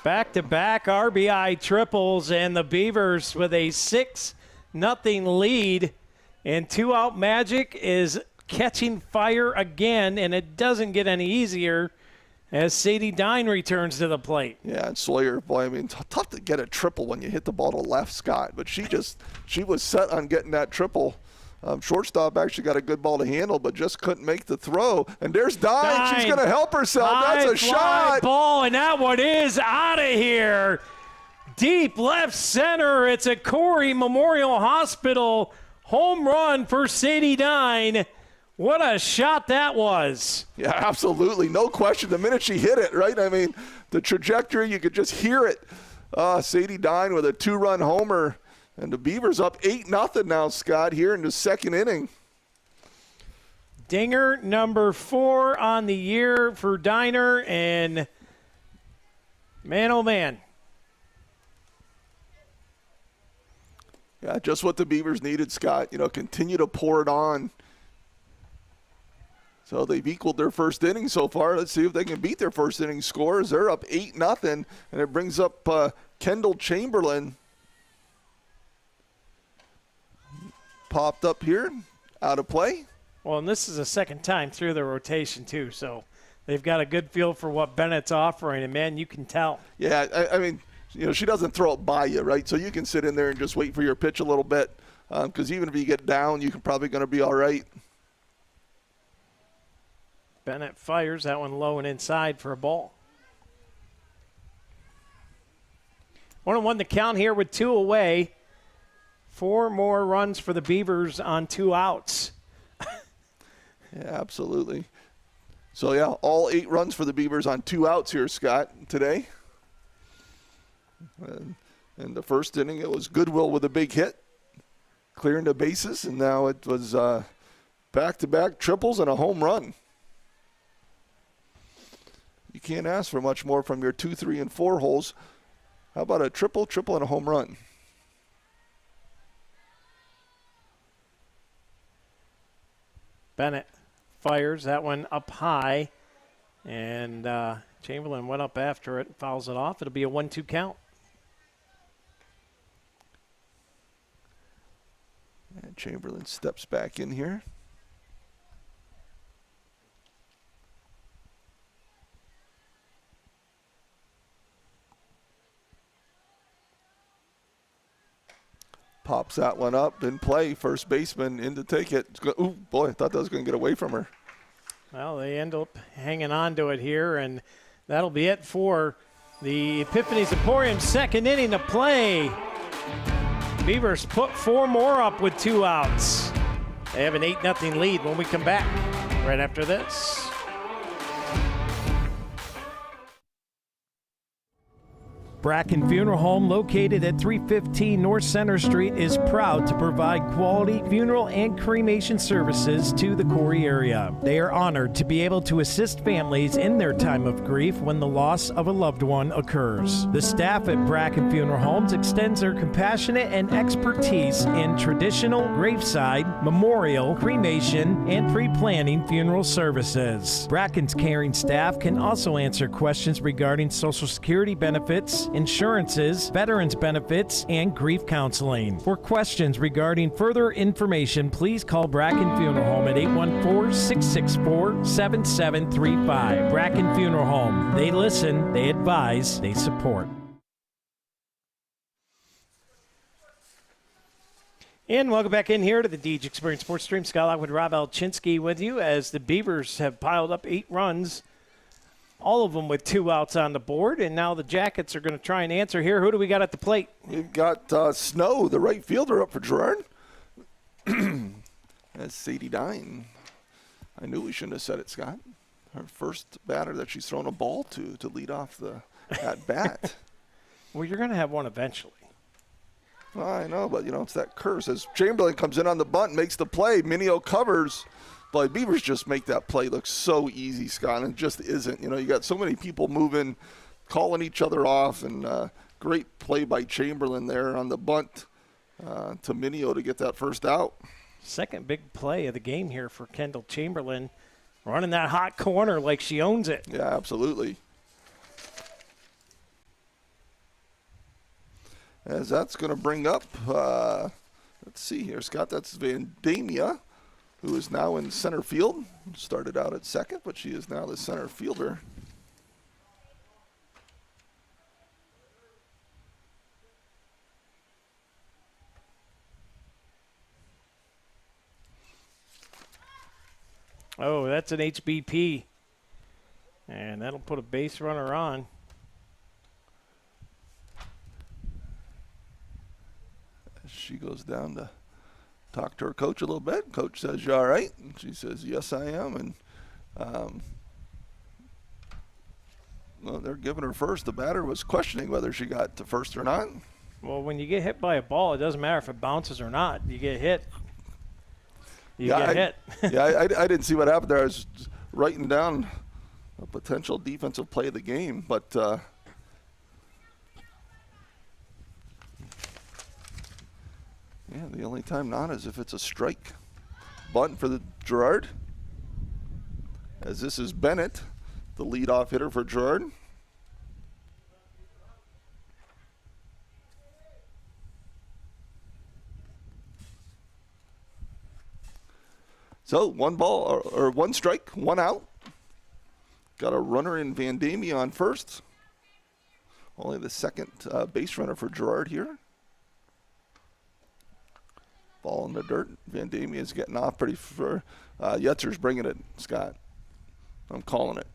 S3: Back-to-back RBI triples, and the Beavers with a 6-0 lead. And 2-out magic is catching fire again, and it doesn't get any easier as Sadie Dine returns to the plate.
S4: Yeah, and Sawyer, boy, I mean, tough to get a triple when you hit the ball to left, Scott. But she was set on getting that triple. Shortstop actually got a good ball to handle, but just couldn't make the throw. And there's Dine. She's going to help herself. That's a shot.
S3: Ball, and that one is out of here. Deep left center. It's a Corry Memorial Hospital home run for Sadie Dine. What a shot that was.
S4: Yeah, absolutely. No question. The minute she hit it, right? I mean, the trajectory, you could just hear it. Sadie Dine with a 2-run homer. And the Beavers up 8-0 now, Scott, here in the second inning.
S3: Dinger number 4 on the year for Diner, and man, oh man.
S4: Yeah, just what the Beavers needed, Scott. Continue to pour it on. So they've equaled their first inning so far. Let's see if they can beat their first inning scores. They're up 8-0, and it brings up Kendall Chamberlain. Popped up here, out of play.
S3: Well, and this is the second time through the rotation, too, so they've got a good feel for what Bennett's offering, and, man, you can tell.
S4: Yeah, I mean, she doesn't throw it by you, right? So you can sit in there and just wait for your pitch a little bit because even if you get down, you're probably going to be all right.
S3: Bennett fires that one low and inside for a ball. 1-1 the count here with 2 away. 4 more runs for the Beavers on 2 outs.
S4: Yeah, absolutely. So, yeah, all 8 runs for the Beavers on 2 outs here, Scott, today. And in the first inning, it was Goodwill with a big hit, clearing the bases, and now it was back-to-back triples and a home run. You can't ask for much more from your 2, 3, and 4 holes. How about a triple, and a home run?
S3: Bennett fires that one up high, and Chamberlain went up after it, fouls it off. It'll be a 1-2 count.
S4: And Chamberlain steps back in here. Pops that one up in play. First baseman in to take it. Ooh, boy, I thought that was going to get away from her.
S3: Well, they end up hanging on to it here, and that'll be it for the Epiphany's Emporium second inning of play. Beavers put 4 more up with 2 outs. They have an 8-0 lead when we come back right after this.
S1: Bracken Funeral Home, located at 315 North Center Street, is proud to provide quality funeral and cremation services to the Corry area. They are honored to be able to assist families in their time of grief when the loss of a loved one occurs. The staff at Bracken Funeral Homes extends their compassionate and expertise in traditional, graveside, memorial, cremation, and pre-planning funeral services. Bracken's caring staff can also answer questions regarding Social Security benefits, insurances, veterans benefits, and grief counseling. For questions regarding further information, please call Bracken Funeral Home at 814-664-7735. Bracken Funeral Home. They listen, they advise, they support.
S3: And welcome back in here to the DeeJ Experience Sports Stream. Scott Lockwood, Rob Elchinski with you as the Beavers have piled up 8 runs, all of them with 2 outs on the board, and now the Jackets are going to try and answer here. Who do we got at the plate?
S4: We've got Snow, the right fielder, up for Girard. That's Sadie Dine. I knew we shouldn't have said it, Scott. Her first batter that she's thrown a ball to lead off the at bat.
S3: Well, you're going to have one eventually.
S4: Well, I know, but, it's that curse. As Chamberlain comes in on the bunt, makes the play, Mineo covers. But Beavers just make that play look so easy, Scott, and it just isn't. You got so many people moving, calling each other off, and great play by Chamberlain there on the bunt to Mineo to get that first out.
S3: Second big play of the game here for Kendall Chamberlain, running that hot corner like she owns it.
S4: Yeah, absolutely. As that's going to bring up, let's see here, Scott, that's Vandamia, who is now in center field. Started out at second, but she is now the center fielder.
S3: Oh, that's an HBP. And that'll put a base runner on.
S4: She goes down to talk to her coach a little bit. Coach says, "You all right?" And she says, "Yes, I am." And well, they're giving her first. The batter was questioning whether she got to first or not.
S3: Well, when you get hit by a ball, it doesn't matter if it bounces or not. You get hit. You get hit.
S4: I didn't see what happened there. I was writing down a potential defensive play of the game, but yeah, the only time not is if it's a strike. Bunt for the Girard. As this is Bennett, the leadoff hitter for Girard. So 1 ball or 1 strike, 1 out. Got a runner in Vandamia on first. Only the second base runner for Girard here. Ball in the dirt. Vandamia is getting off pretty far. Yetzer's bringing it, Scott. I'm calling it.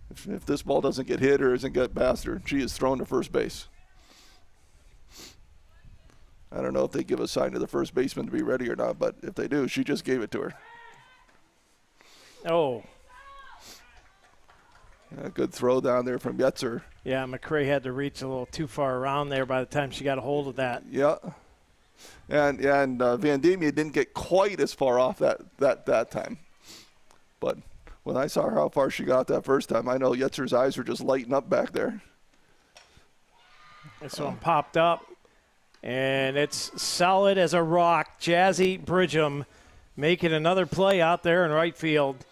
S4: If this ball doesn't get hit or isn't get past her, she is thrown to first base. I don't know if they give a sign to the first baseman to be ready or not, but if they do, she just gave it to her.
S3: Oh.
S4: A good throw down there from Yetzer.
S3: Yeah, McCray had to reach a little too far around there by the time she got a hold of that.
S4: Yeah. And Vandamia didn't get quite as far off that time. But when I saw how far she got that first time, I know Yetzer's eyes were just lighting up back there.
S3: This one popped up, and it's solid as a rock. Jazzy Bridgham making another play out there in right field.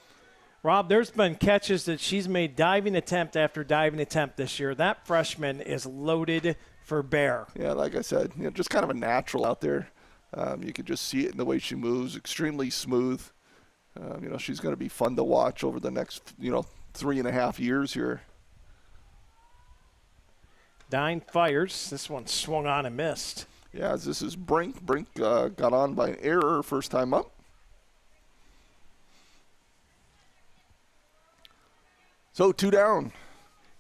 S3: Rob, there's been catches that she's made diving attempt after diving attempt this year. That freshman is loaded for bear.
S4: Yeah, like I said, just kind of a natural out there. You could just see it in the way she moves, extremely smooth. She's going to be fun to watch over the next, 3.5 years here.
S3: Dine fires. This one swung on and missed.
S4: Yeah, this is Brink. Brink got on by an error first time up. So 2 down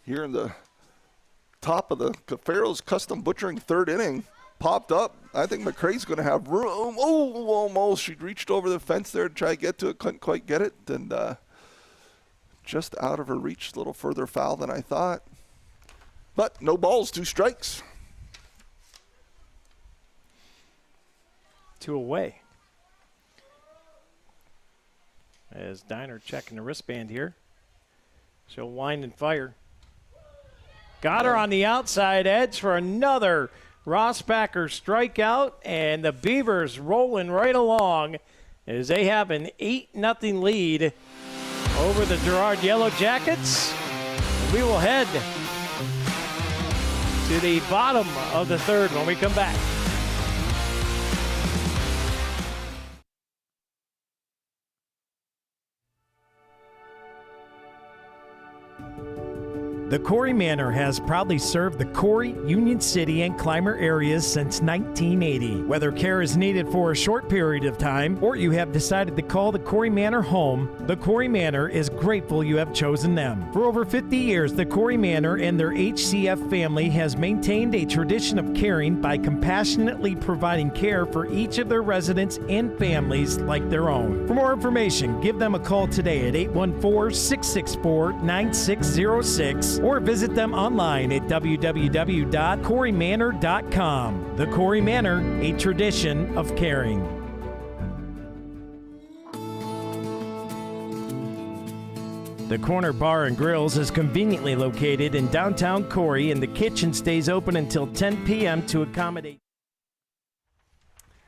S4: here in the top of the Cafero's Custom Butchering third inning. Popped up. I think McCrae's going to have room. Oh, almost. She reached over the fence there to try to get to it. Couldn't quite get it. And just out of her reach. A little further foul than I thought. But no balls, 2 strikes.
S3: 2 away. As Diner checking the wristband here. She'll wind and fire. Got her on the outside edge for another Rossbacker strikeout, and the Beavers rolling right along as they have an 8-0 lead over the Girard Yellowjackets. We will head to the bottom of the third when we come back.
S1: The Corry Manor has proudly served the Corry, Union City, and Clymer areas since 1980. Whether care is needed for a short period of time or you have decided to call the Corry Manor home, the Corry Manor is grateful you have chosen them. For over 50 years, the Corry Manor and their HCF family has maintained a tradition of caring by compassionately providing care for each of their residents and families like their own. For more information, give them a call today at 814-664-9606 or visit them online at www.corrymanor.com. The Corry Manor, a tradition of caring. The Corner Bar and Grills is conveniently located in downtown Corry, and the kitchen stays open until 10 p.m. to accommodate.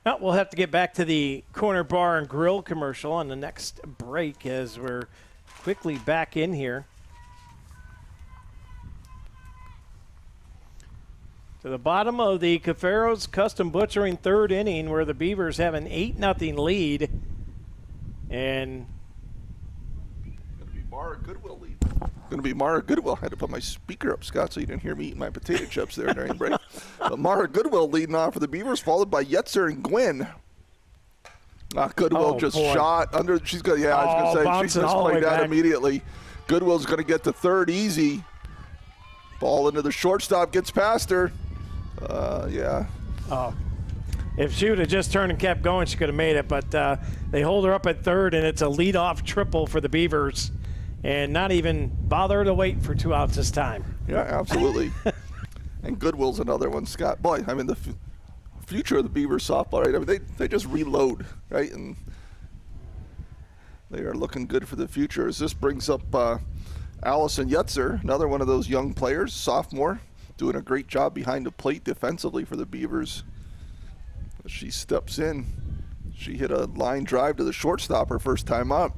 S3: Now, we'll have to get back to the Corner Bar and Grill commercial on the next break as we're quickly back in here. To the bottom of the Cafero's Custom Butchering third inning, where the Beavers have an 8-0 lead. And
S4: Going to be Mara Goodwill lead. Going to be Mara Goodwill. I had to put my speaker up, Scott, so you didn't hear me eating my potato chips there during the break. But Mara Goodwill leading off for the Beavers, followed by Yetzer and Gwynn. Goodwill shot under. She's got. Yeah, I was going to say she just played that immediately. Goodwill's going to get to third easy. Ball into the shortstop, gets past her. Yeah.
S3: Oh, if she would have just turned and kept going, she could have made it. But they hold her up at third, and it's a leadoff triple for the Beavers, and not even bother to wait for 2 outs this time.
S4: Yeah, absolutely. And Goodwill's another one, Scott. Boy, I mean the future of the Beavers softball, right? I mean they just reload, right? And they are looking good for the future. As this brings up Allison Yetzer, another one of those young players, sophomore, doing a great job behind the plate defensively for the Beavers. As she steps in, she hit a line drive to the shortstop her first time up.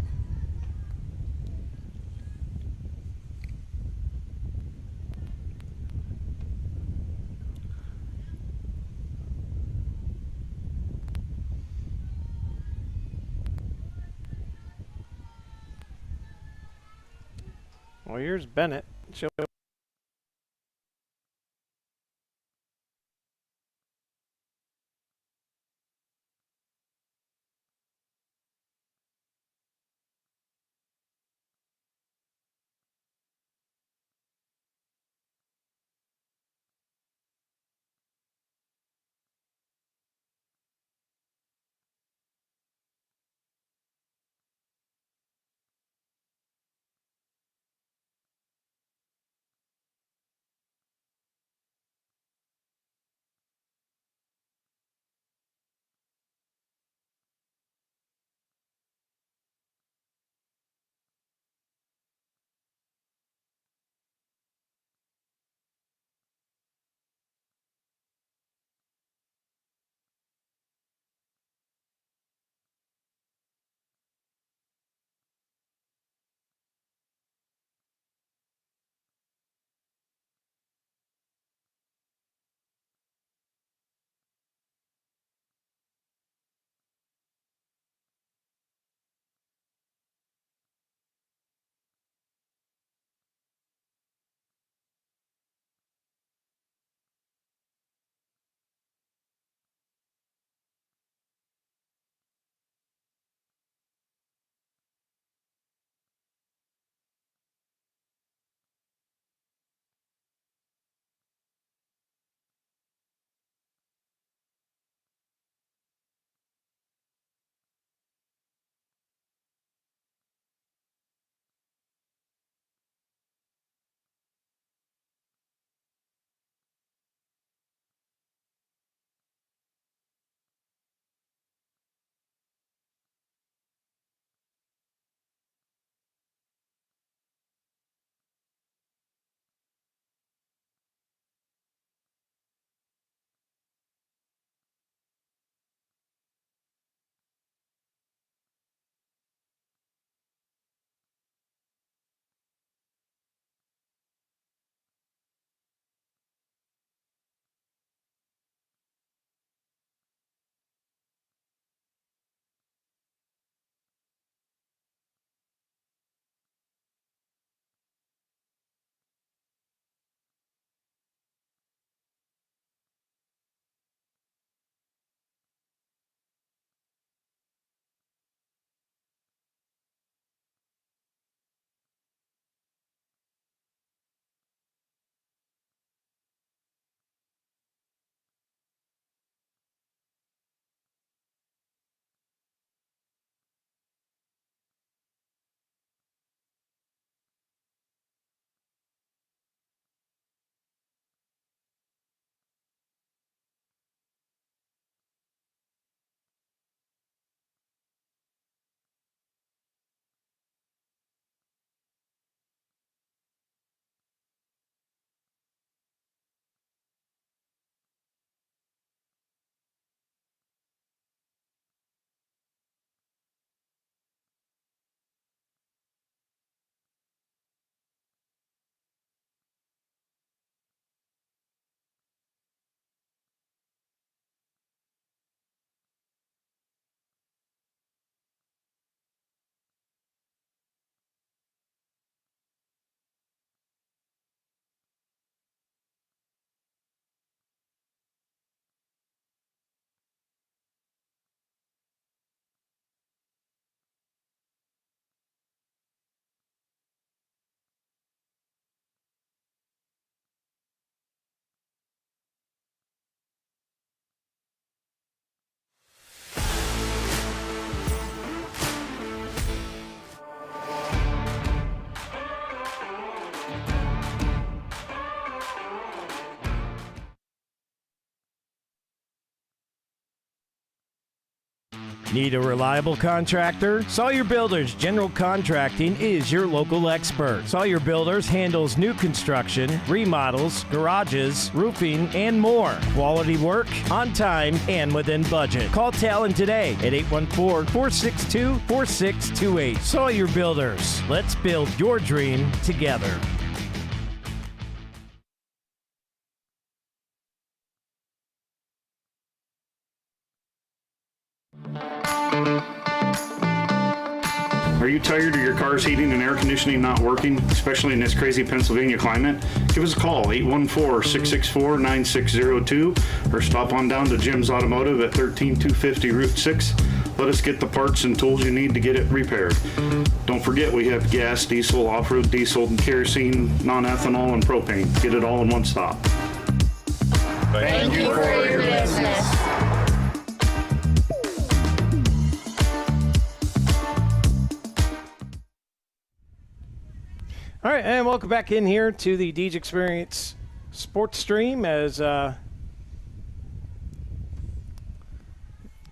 S3: Well, here's Bennett. She'll
S1: Need a reliable contractor? Sawyer Builders General Contracting is your local expert. Sawyer Builders handles new construction, remodels, garages, roofing, and more. Quality work, on time, and within budget. Call Talon today at 814-462-4628. Sawyer Builders. Let's build your dream together.
S7: Are you tired of your car's heating and air conditioning not working, especially in this crazy Pennsylvania climate? Give us a call, 814-664-9602, or stop on down to Jim's Automotive at 13250 Route 6. Let us get the parts and tools you need to get it repaired. Don't forget, we have gas, diesel, off-road diesel, kerosene, non-ethanol, and propane. Get it all in one stop.
S8: Thank you for your business.
S3: All right, and welcome back in here to the DeeJ Experience Sports Stream as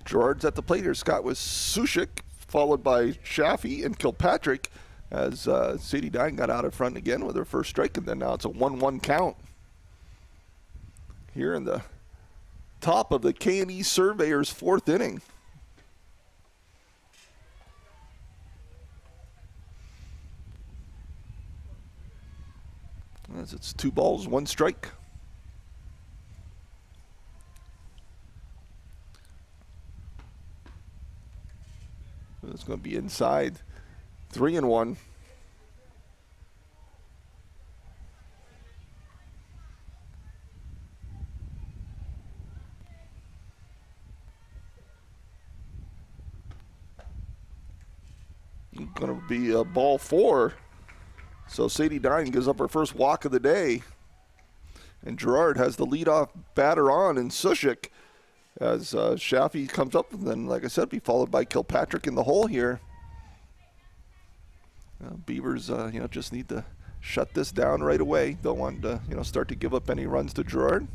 S4: Girard's at the plate here. Scott with Sushik, followed by Shaffy and Kilpatrick as Sadie Dine got out in front again with her first strike, and then now it's a 1-1 count here in the top of the K&E Surveyors' fourth inning. As it's 2 balls, 1 strike. It's going to be inside. 3-1. Going to be a ball 4. So Sadie Dine gives up her first walk of the day. And Girard has the leadoff batter on in Sushik as Shaffy comes up, and then, like I said, be followed by Kilpatrick in the hole here. Beavers, just need to shut this down right away. Don't want to, start to give up any runs to Girard.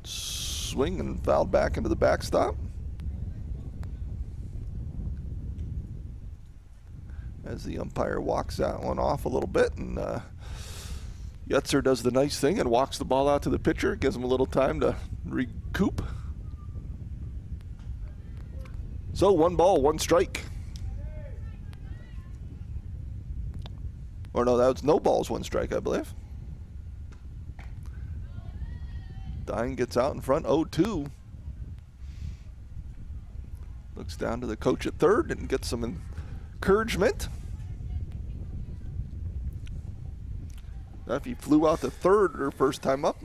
S4: Swing and fouled back into the backstop. As the umpire walks that one off a little bit, and Yetzer does the nice thing and walks the ball out to the pitcher, gives him a little time to recoup. So 1 ball, 1 strike. Or no, that was no balls, 1 strike, I believe. Dine gets out in front, 0-2. Looks down to the coach at third and gets some encouragement. Duffy flew out to third her first time up.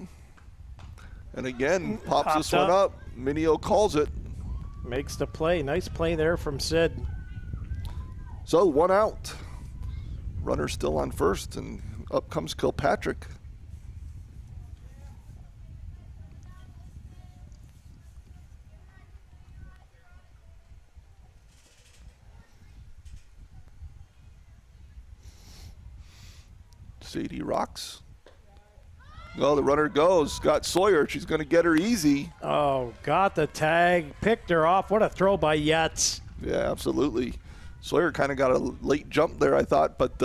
S4: And again, pops this one up. Minio calls it.
S3: makes the play. Nice play there from Sid.
S4: So 1 out. Runner still on first, and up comes Kilpatrick. Sadie rocks. Oh, the runner goes. Got Sawyer. She's going to get her easy.
S3: Oh, got the tag. Picked her off. What a throw by Yetz.
S4: Yeah, absolutely. Sawyer kind of got a late jump there, I thought. But,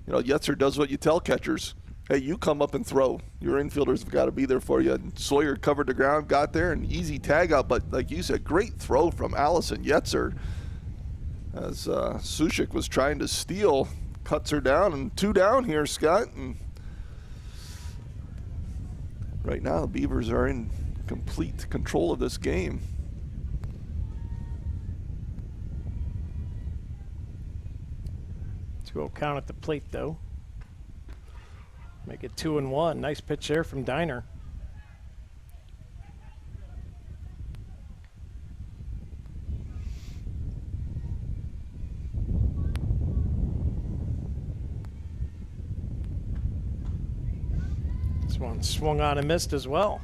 S4: Yetzer does what you tell catchers. Hey, you come up and throw. Your infielders have got to be there for you. And Sawyer covered the ground, got there, and easy tag out. But like you said, great throw from Allison Yetzer. As Sushik was trying to steal. Cuts her down, and 2 down here, Scott. And right now, the Beavers are in complete control of this game.
S3: Two-0 count at the plate, though. Make it 2-1. Nice pitch there from Diner. One swung on and missed as well.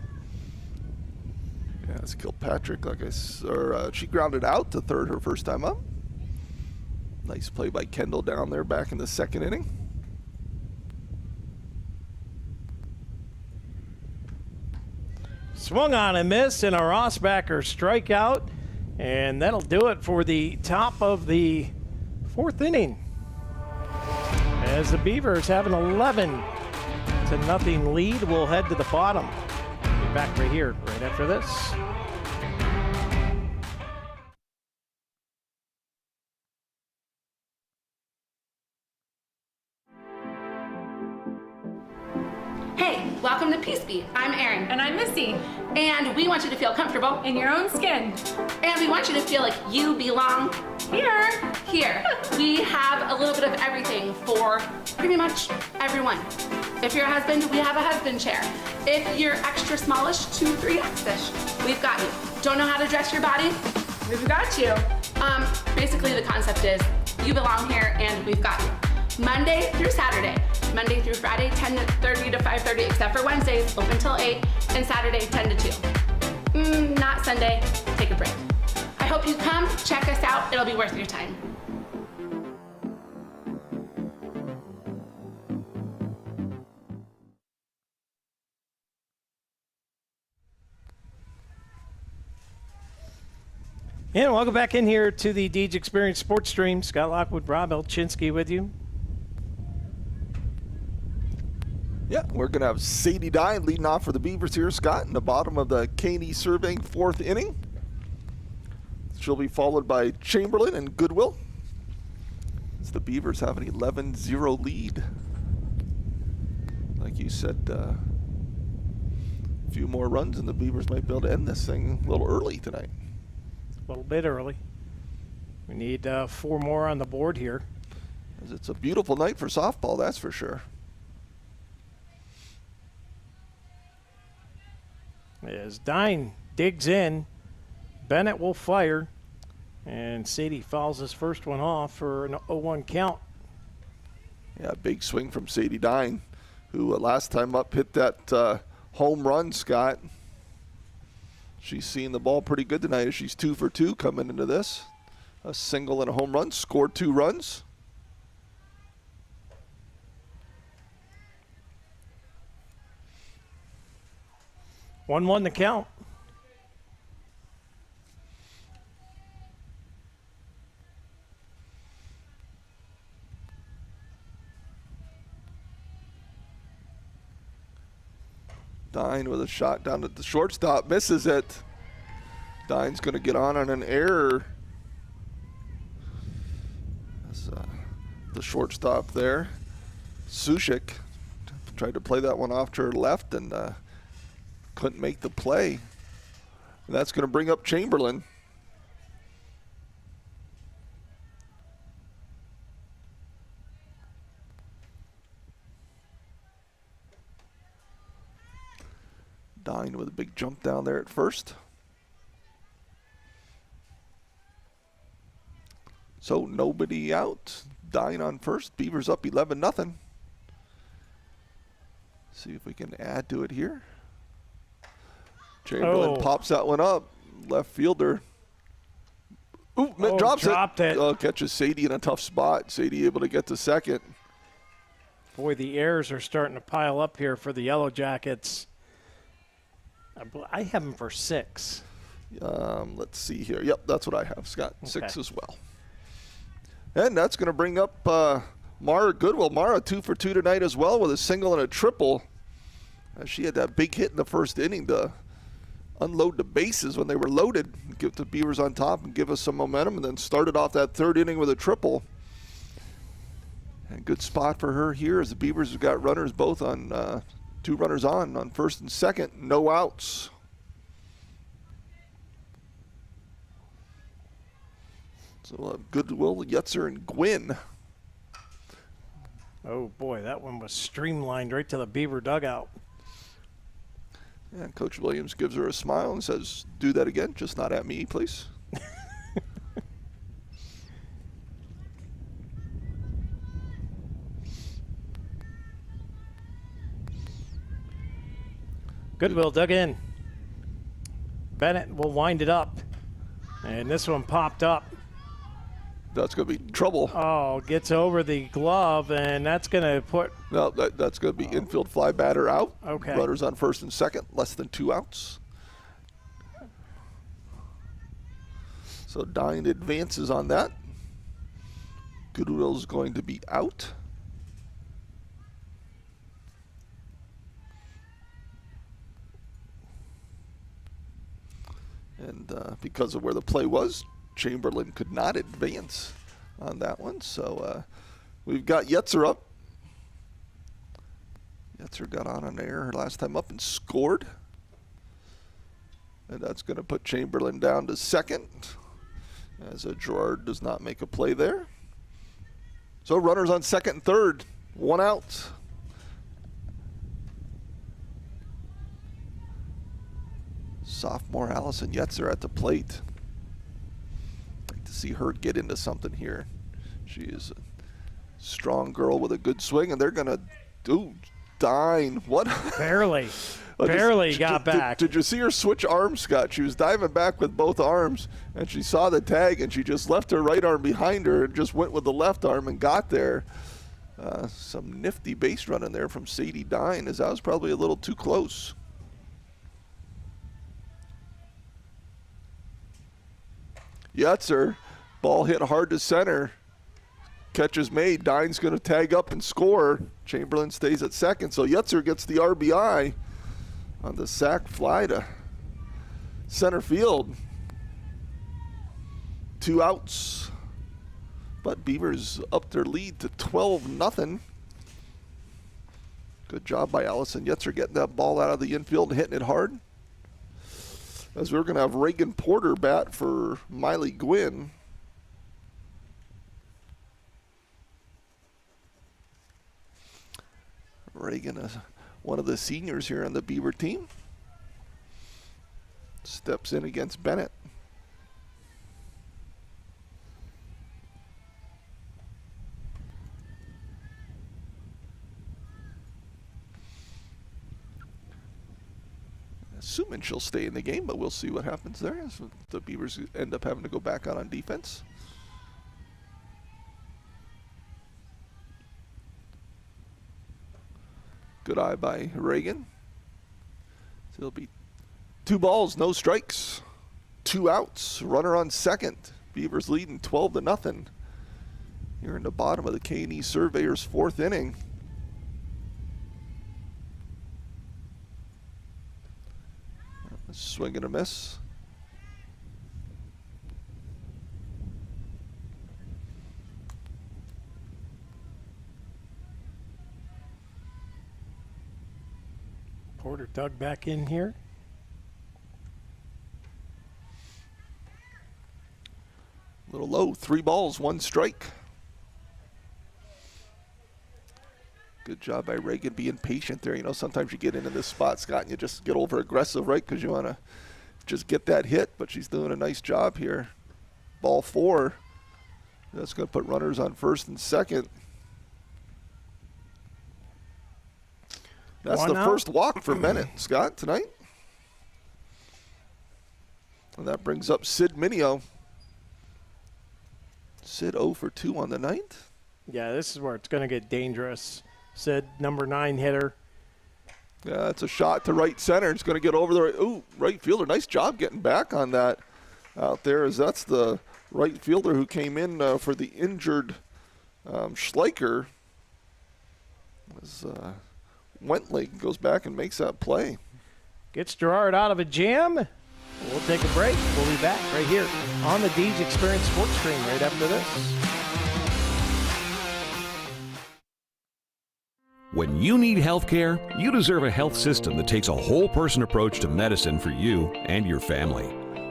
S4: Yeah, it's Kilpatrick. She grounded out to third her first time up. Nice play by Kendall down there back in the second inning.
S3: Swung on and missed, and a Rossbacker strikeout. And that'll do it for the top of the 4th inning, as the Beavers have an 11-0 lead. We'll head to the bottom. Be back right here, right after this.
S9: Hey, welcome to Peace Beat. I'm Erin.
S8: And I'm Missy.
S9: And we want you to feel comfortable.
S8: In your own skin.
S9: And we want you to feel like you belong
S8: Here.
S9: here. We have a little bit of everything for pretty much everyone. If you're a husband, we have a husband chair. If you're extra smallish, 2, 3X-ish, we've got you. Don't know how to dress your body? We've got you. Basically the concept is you belong here and we've got you. Monday through Saturday. Monday through Friday, 10:30 to 5:30, except for Wednesdays, open till 8, and Saturday, 10 to 2. Not Sunday, take a break. I hope you come, check us out, it'll be worth your time.
S3: And welcome back in here to the DeeJ Experience Sports Stream. Scott Lockwood, Rob Elchinski with you.
S4: Yeah, we're going to have Sadie Dye leading off for the Beavers here, Scott, in the bottom of the K&E Surveying 4th inning. She'll be followed by Chamberlain and Goodwill, as the Beavers have an 11-0 lead. Like you said, a few more runs and the Beavers might be able to end this thing a little early tonight.
S3: A little bit early. We need 4 more on the board here.
S4: As it's a beautiful night for softball, that's for sure.
S3: As Dine digs in, Bennett will fire, and Sadie fouls his first one off for an 0-1 count.
S4: Yeah, big swing from Sadie Dine, who last time up hit that home run, Scott. She's seeing the ball pretty good tonight as she's 2 for 2 coming into this. A single and a home run, scored 2 runs.
S3: One to count.
S4: Dine with a shot down at the shortstop, misses it. Dine's going to get on an error. As, the shortstop there, Sushik, tried to play that one off to her left and couldn't make the play. And that's going to bring up Chamberlain. Dine with a big jump down there at first. So nobody out. Dine on first. Beavers up 11-0. See if we can add to it here. Chamberlain pops that one up. Left fielder. Ooh, dropped it. Oh, catches Sadie in a tough spot. Sadie able to get to second.
S3: Boy, the errors are starting to pile up here for the Yellowjackets. I have them for 6.
S4: Let's see here. Yep, that's what I have, Scott. Okay. 6 as well. And that's going to bring up Mara Goodwill. Mara 2 for 2 tonight as well with a single and a triple. She had that big hit in the first inning to unload the bases when they were loaded, get the Beavers on top and give us some momentum, and then started off that 3rd inning with a triple. And good spot for her here as the Beavers have got runners both on 2 runners on first and second, no outs. So we'll have Goodwill, Yetzer, and Gwynn.
S3: Oh boy, that one was streamlined right to the Beaver dugout.
S4: Yeah, Coach Williams gives her a smile and says, do that again, just not at me, please.
S3: Goodwill dug in. Bennett will wind it up. And this one popped up.
S4: That's going to be trouble.
S3: Oh, gets over the glove, and that's going to put...
S4: No, that's going to be infield fly batter out.
S3: Okay.
S4: Runners on first and second, less than 2 outs. So Dine advances on that. Goodwill's going to be out. And because of where the play was, Chamberlain could not advance on that one. So we've got Yetzer up. Yetzer got on an error last time up and scored. And that's going to put Chamberlain down to second, as Girard does not make a play there. So runners on second and third, 1 out. Sophomore Allison Yetzer at the plate. Like to see her get into something here. She is a strong girl with a good swing, and they're gonna do Dine. What?
S3: Barely. Barely got back.
S4: Did you see her switch arms, Scott? She was diving back with both arms, and she saw the tag, and she just left her right arm behind her and just went with the left arm and got there. Some nifty base running there from Sadie Dine, as that was probably a little too close. Yetzer, ball hit hard to center. Catch is made. Dine's going to tag up and score. Chamberlain stays at second, so Yetzer gets the RBI on the sac fly to center field. 2 outs, but Beavers up their lead to 12-0. Good job by Allison Yetzer getting that ball out of the infield and hitting it hard. As we're going to have Reagan Porter bat for Miley Gwynn. Reagan, one of the seniors here on the Beaver team, steps in against Bennett. Assuming she'll stay in the game, but we'll see what happens there. So the Beavers end up having to go back out on defense. Good eye by Reagan. So it'll be 2 balls, no strikes, 2 outs, runner on second. Beavers leading 12-0 here in the bottom of the K&E Surveyors 4th inning. Swing and a miss.
S3: Porter dug back in here.
S4: A little low, 3 balls, 1 strike. Good job by Reagan being patient there. You know, sometimes you get into this spot, Scott, and you just get over aggressive, right? Because you want to just get that hit, but she's doing a nice job here. Ball 4. That's going to put runners on first and second. That's the first walk for Bennett, Scott, tonight. And that brings up Sid Minio. Sid 0 for 2 on the night.
S3: Yeah, this is where it's going to get dangerous. Sid, number 9 hitter.
S4: Yeah, it's a shot to right center. It's going to get over the right fielder. Nice job getting back on that out there, as that's the right fielder who came in for the injured Schleicher. As Wentley goes back and makes that play.
S3: Gets Girard out of a jam. We'll take a break. We'll be back right here on the DeeJ Experience Sports Stream right after this.
S10: When you need health care, you deserve a health system that takes a whole-person approach to medicine for you and your family.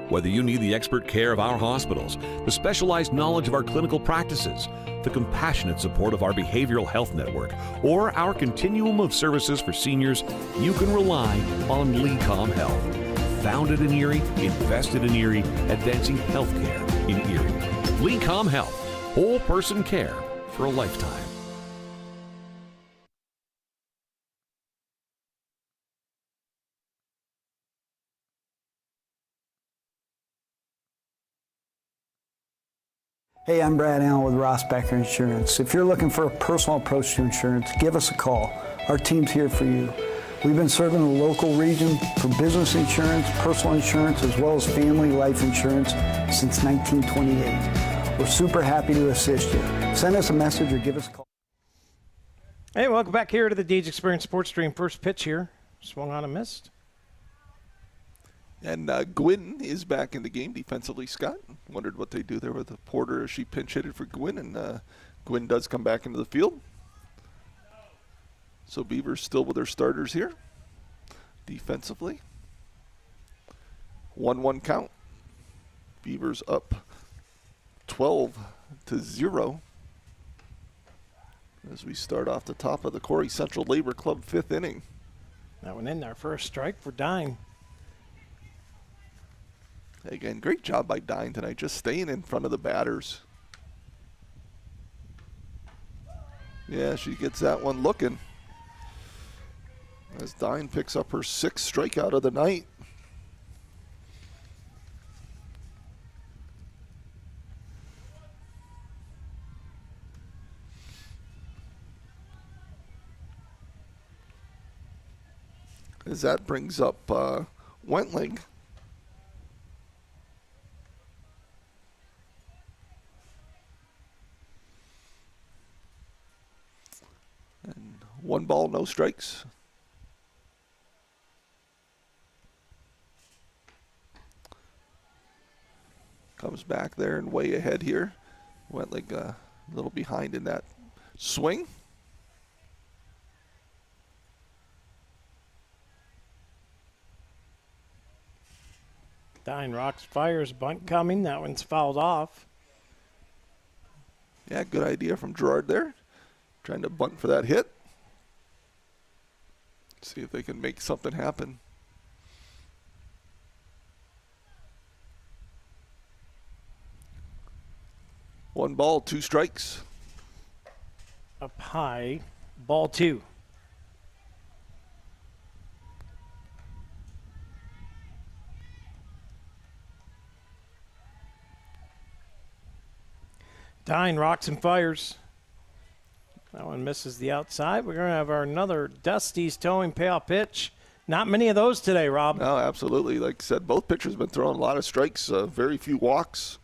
S10: Whether you need the expert care of our hospitals, the specialized knowledge of our clinical practices, the compassionate support of our behavioral health network, or our continuum of services for seniors, you can rely on LECOM Health. Founded in Erie, invested in Erie, advancing health care in Erie. LECOM Health, whole-person care for a lifetime.
S11: Hey, I'm Brad Allen with Ross Becker Insurance. If you're looking for a personal approach to insurance, give us a call. Our team's here for you. We've been serving the local region for business insurance, personal insurance, as well as family life insurance since 1928. We're super happy to assist you. Send us a message or give us a call.
S3: Hey, welcome back here to the DeeJ Experience Sports Stream. First pitch here. Swung on and missed.
S4: And Gwynn is back in the game defensively, Scott. Wondered what they do there with the Porter as she pinch hit it for Gwynn, and Gwynn does come back into the field. So Beavers still with their starters here defensively. 1-1 count. Beavers up 12-0 as we start off the top of the Corry Central Labor Club 5th inning.
S3: That one in there. First strike for Dine.
S4: Again, great job by Dine tonight, just staying in front of the batters. Yeah, she gets that one looking. As Dine picks up her 6th strikeout of the night. As that brings up Wentling. And 1 ball, no strikes. Comes back there and way ahead here. Wentling a little behind in that swing.
S3: Dine rocks, fires, bunt coming. That one's fouled off.
S4: Yeah, good idea from Girard there. Trying to bunt for that hit. See if they can make something happen. One ball, 2 strikes.
S3: Up high, ball 2. Dine rocks and fires. That one misses the outside. We're going to have another Dusty's towing Piaa pitch. Not many of those today, Rob.
S4: No, absolutely. Like I said, both pitchers have been throwing a lot of strikes, very few walks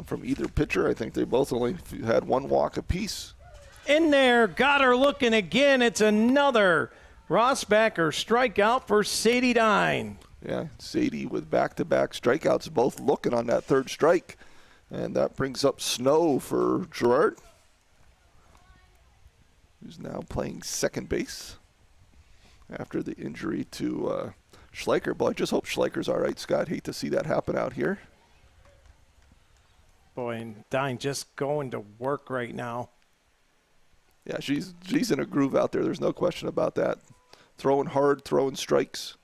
S4: from either pitcher. I think they both only had 1 walk apiece.
S3: In there, got her looking again. It's another Rossbacker strikeout for Sadie Dine.
S4: Yeah, Sadie with back-to-back strikeouts, both looking on that 3rd strike. And that brings up Snow for Girard, who's now playing second base after the injury to Schleicher. But I just hope Schleicher's all right, Scott. Hate to see that happen out here.
S3: Boy, and Dine just going to work right now.
S4: Yeah, she's in a groove out there. There's no question about that. Throwing hard, throwing strikes.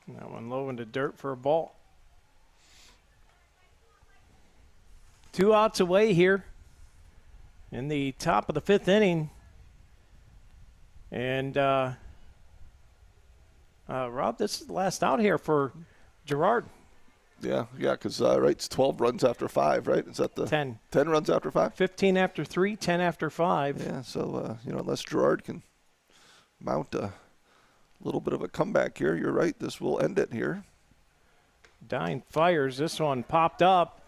S3: That one low into dirt for a ball. 2 outs away here in the top of the 5th inning. And, Rob, this is the last out here for Girard.
S4: Yeah, because it's 12 runs after 5, right? Is that the
S3: 10?
S4: 10 runs after 5?
S3: 15 after 3, 10 after 5.
S4: Yeah, so, unless Girard can mount a little bit of a comeback here, you're right, this will end it here.
S3: Dine fires. This one popped up.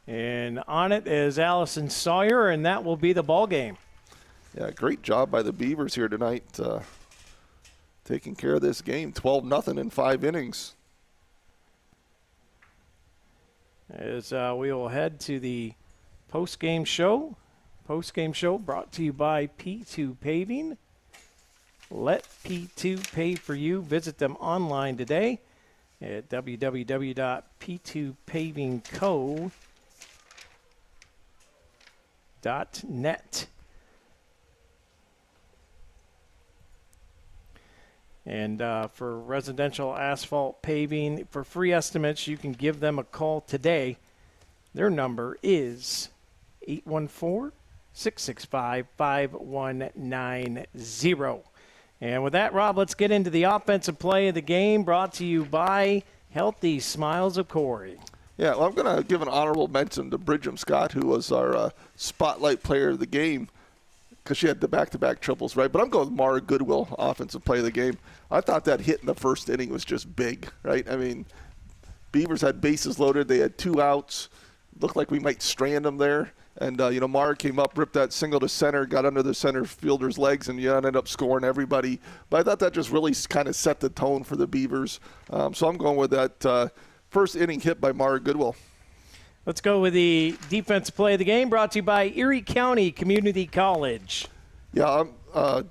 S3: And on it is Allison Sawyer, and that will be the ball game.
S4: Yeah, great job by the Beavers here tonight, taking care of this game. 12-0 in 5 innings.
S3: As we will head to the post-game show. Post-game show brought to you by P2 Paving. Let P2 pay for you. Visit them online today at www.p2pavingco.net. And for residential asphalt paving, for free estimates, you can give them a call today. Their number is 814-665-5190. And with that, Rob, let's get into the offensive play of the game, brought to you by Healthy Smiles of Corry.
S4: Yeah, well, I'm going to give an honorable mention to Bridgham Scott, who was our spotlight player of the game. because she had the back-to-back triples, right? But I'm going with Mara Goodwill, offensive play of the game. I thought that hit in the first inning was just big, right? I mean, Beavers had bases loaded. They had 2 outs. Looked like we might strand them there. And, Mara came up, ripped that single to center, got under the center fielder's legs, and ended up scoring everybody. But I thought that just really kind of set the tone for the Beavers. So I'm going with that first inning hit by Mara Goodwill.
S3: Let's go with the defensive play of the game, brought to you by Erie County Community College.
S4: Yeah, I'm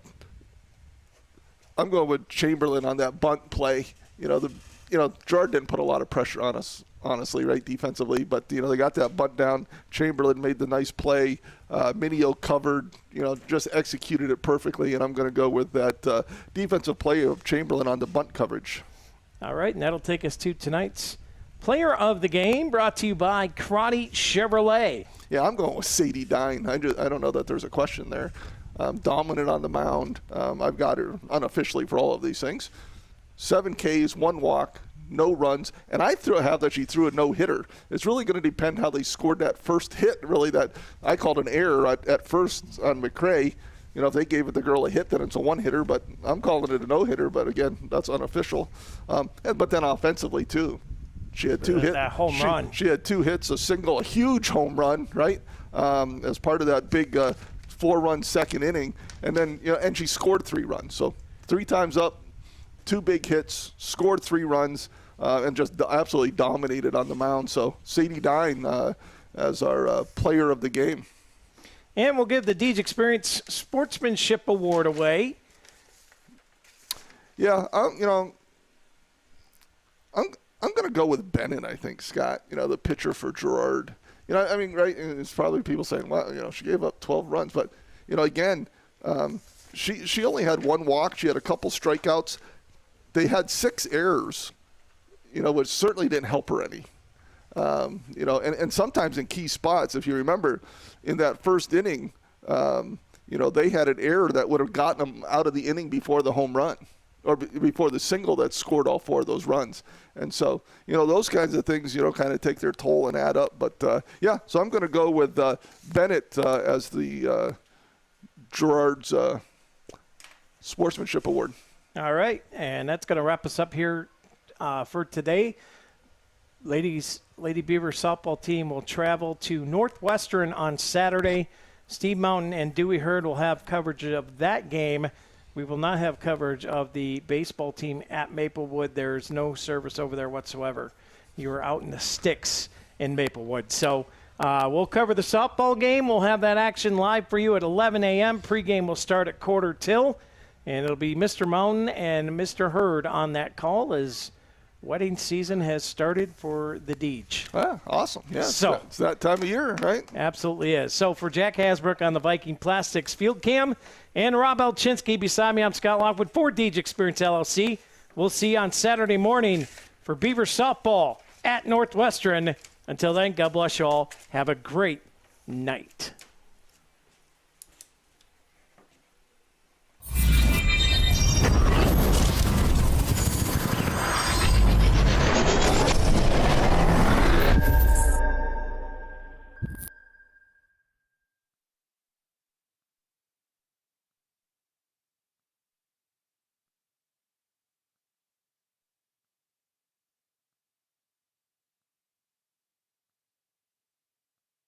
S4: going with Chamberlain on that bunt play. Girard didn't put a lot of pressure on us, honestly, right, defensively. But, they got that bunt down. Chamberlain made the nice play. Minio covered, just executed it perfectly. And I'm going to go with that defensive play of Chamberlain on the bunt coverage.
S3: All right, and that'll take us to tonight's player of the game, brought to you by Crotty Chevrolet.
S4: Yeah, I'm going with Sadie Dine. I don't know that there's a question there. Dominant on the mound. I've got her unofficially for all of these things. 7 Ks, 1 walk, no runs, and I have that she threw a no-hitter. It's really going to depend how they scored that first hit, really, that I called an error at first on McCray. If they gave the girl a hit, then it's a 1-hitter, but I'm calling it a no-hitter, but again, that's unofficial. But then offensively, too. She had 2 hits.
S3: That home run.
S4: She had 2 hits, a single, a huge home run, right? As part of that big 4-run second inning, and then and she scored 3 runs. So 3 times up, 2 big hits, scored 3 runs, and just absolutely dominated on the mound. So Sadie Dine as our player of the game.
S3: And we'll give the DeeJ Experience Sportsmanship Award away.
S4: Yeah, I'm going to go with Bennett, I think, Scott, the pitcher for Girard. Right, it's probably people saying, well, she gave up 12 runs. But, again, she only had 1 walk. She had a couple strikeouts. They had 6 errors, which certainly didn't help her any. And sometimes in key spots, if you remember, in that first inning, they had an error that would have gotten them out of the inning before the home run. Or before the single that scored all 4 of those runs. And so, those kinds of things, kind of take their toll and add up. But, so I'm going to go with Bennett as the Girard's Sportsmanship Award.
S3: All right, and that's going to wrap us up here for today. Lady Beaver softball team will travel to Northwestern on Saturday. Steve Mountain and Dewey Hurd will have coverage of that game. We will not have coverage of the baseball team at Maplewood. There's no service over there whatsoever. You are out in the sticks in Maplewood. So we'll cover the softball game. We'll have that action live for you at 11 a.m. Pregame will start at 1:45, and it'll be Mr. Mountain and Mr. Hurd on that call as wedding season has started for the DeeJ.
S4: Ah, awesome. Yeah,
S3: so,
S4: it's that time of year, right?
S3: Absolutely is. So for Jack Hasbrook on the Viking Plastics Field Cam and Rob Elchinsky beside me, I'm Scott Lockwood for DeeJ Experience LLC. We'll see you on Saturday morning for Beaver softball at Northwestern. Until then, God bless you all. Have a great night.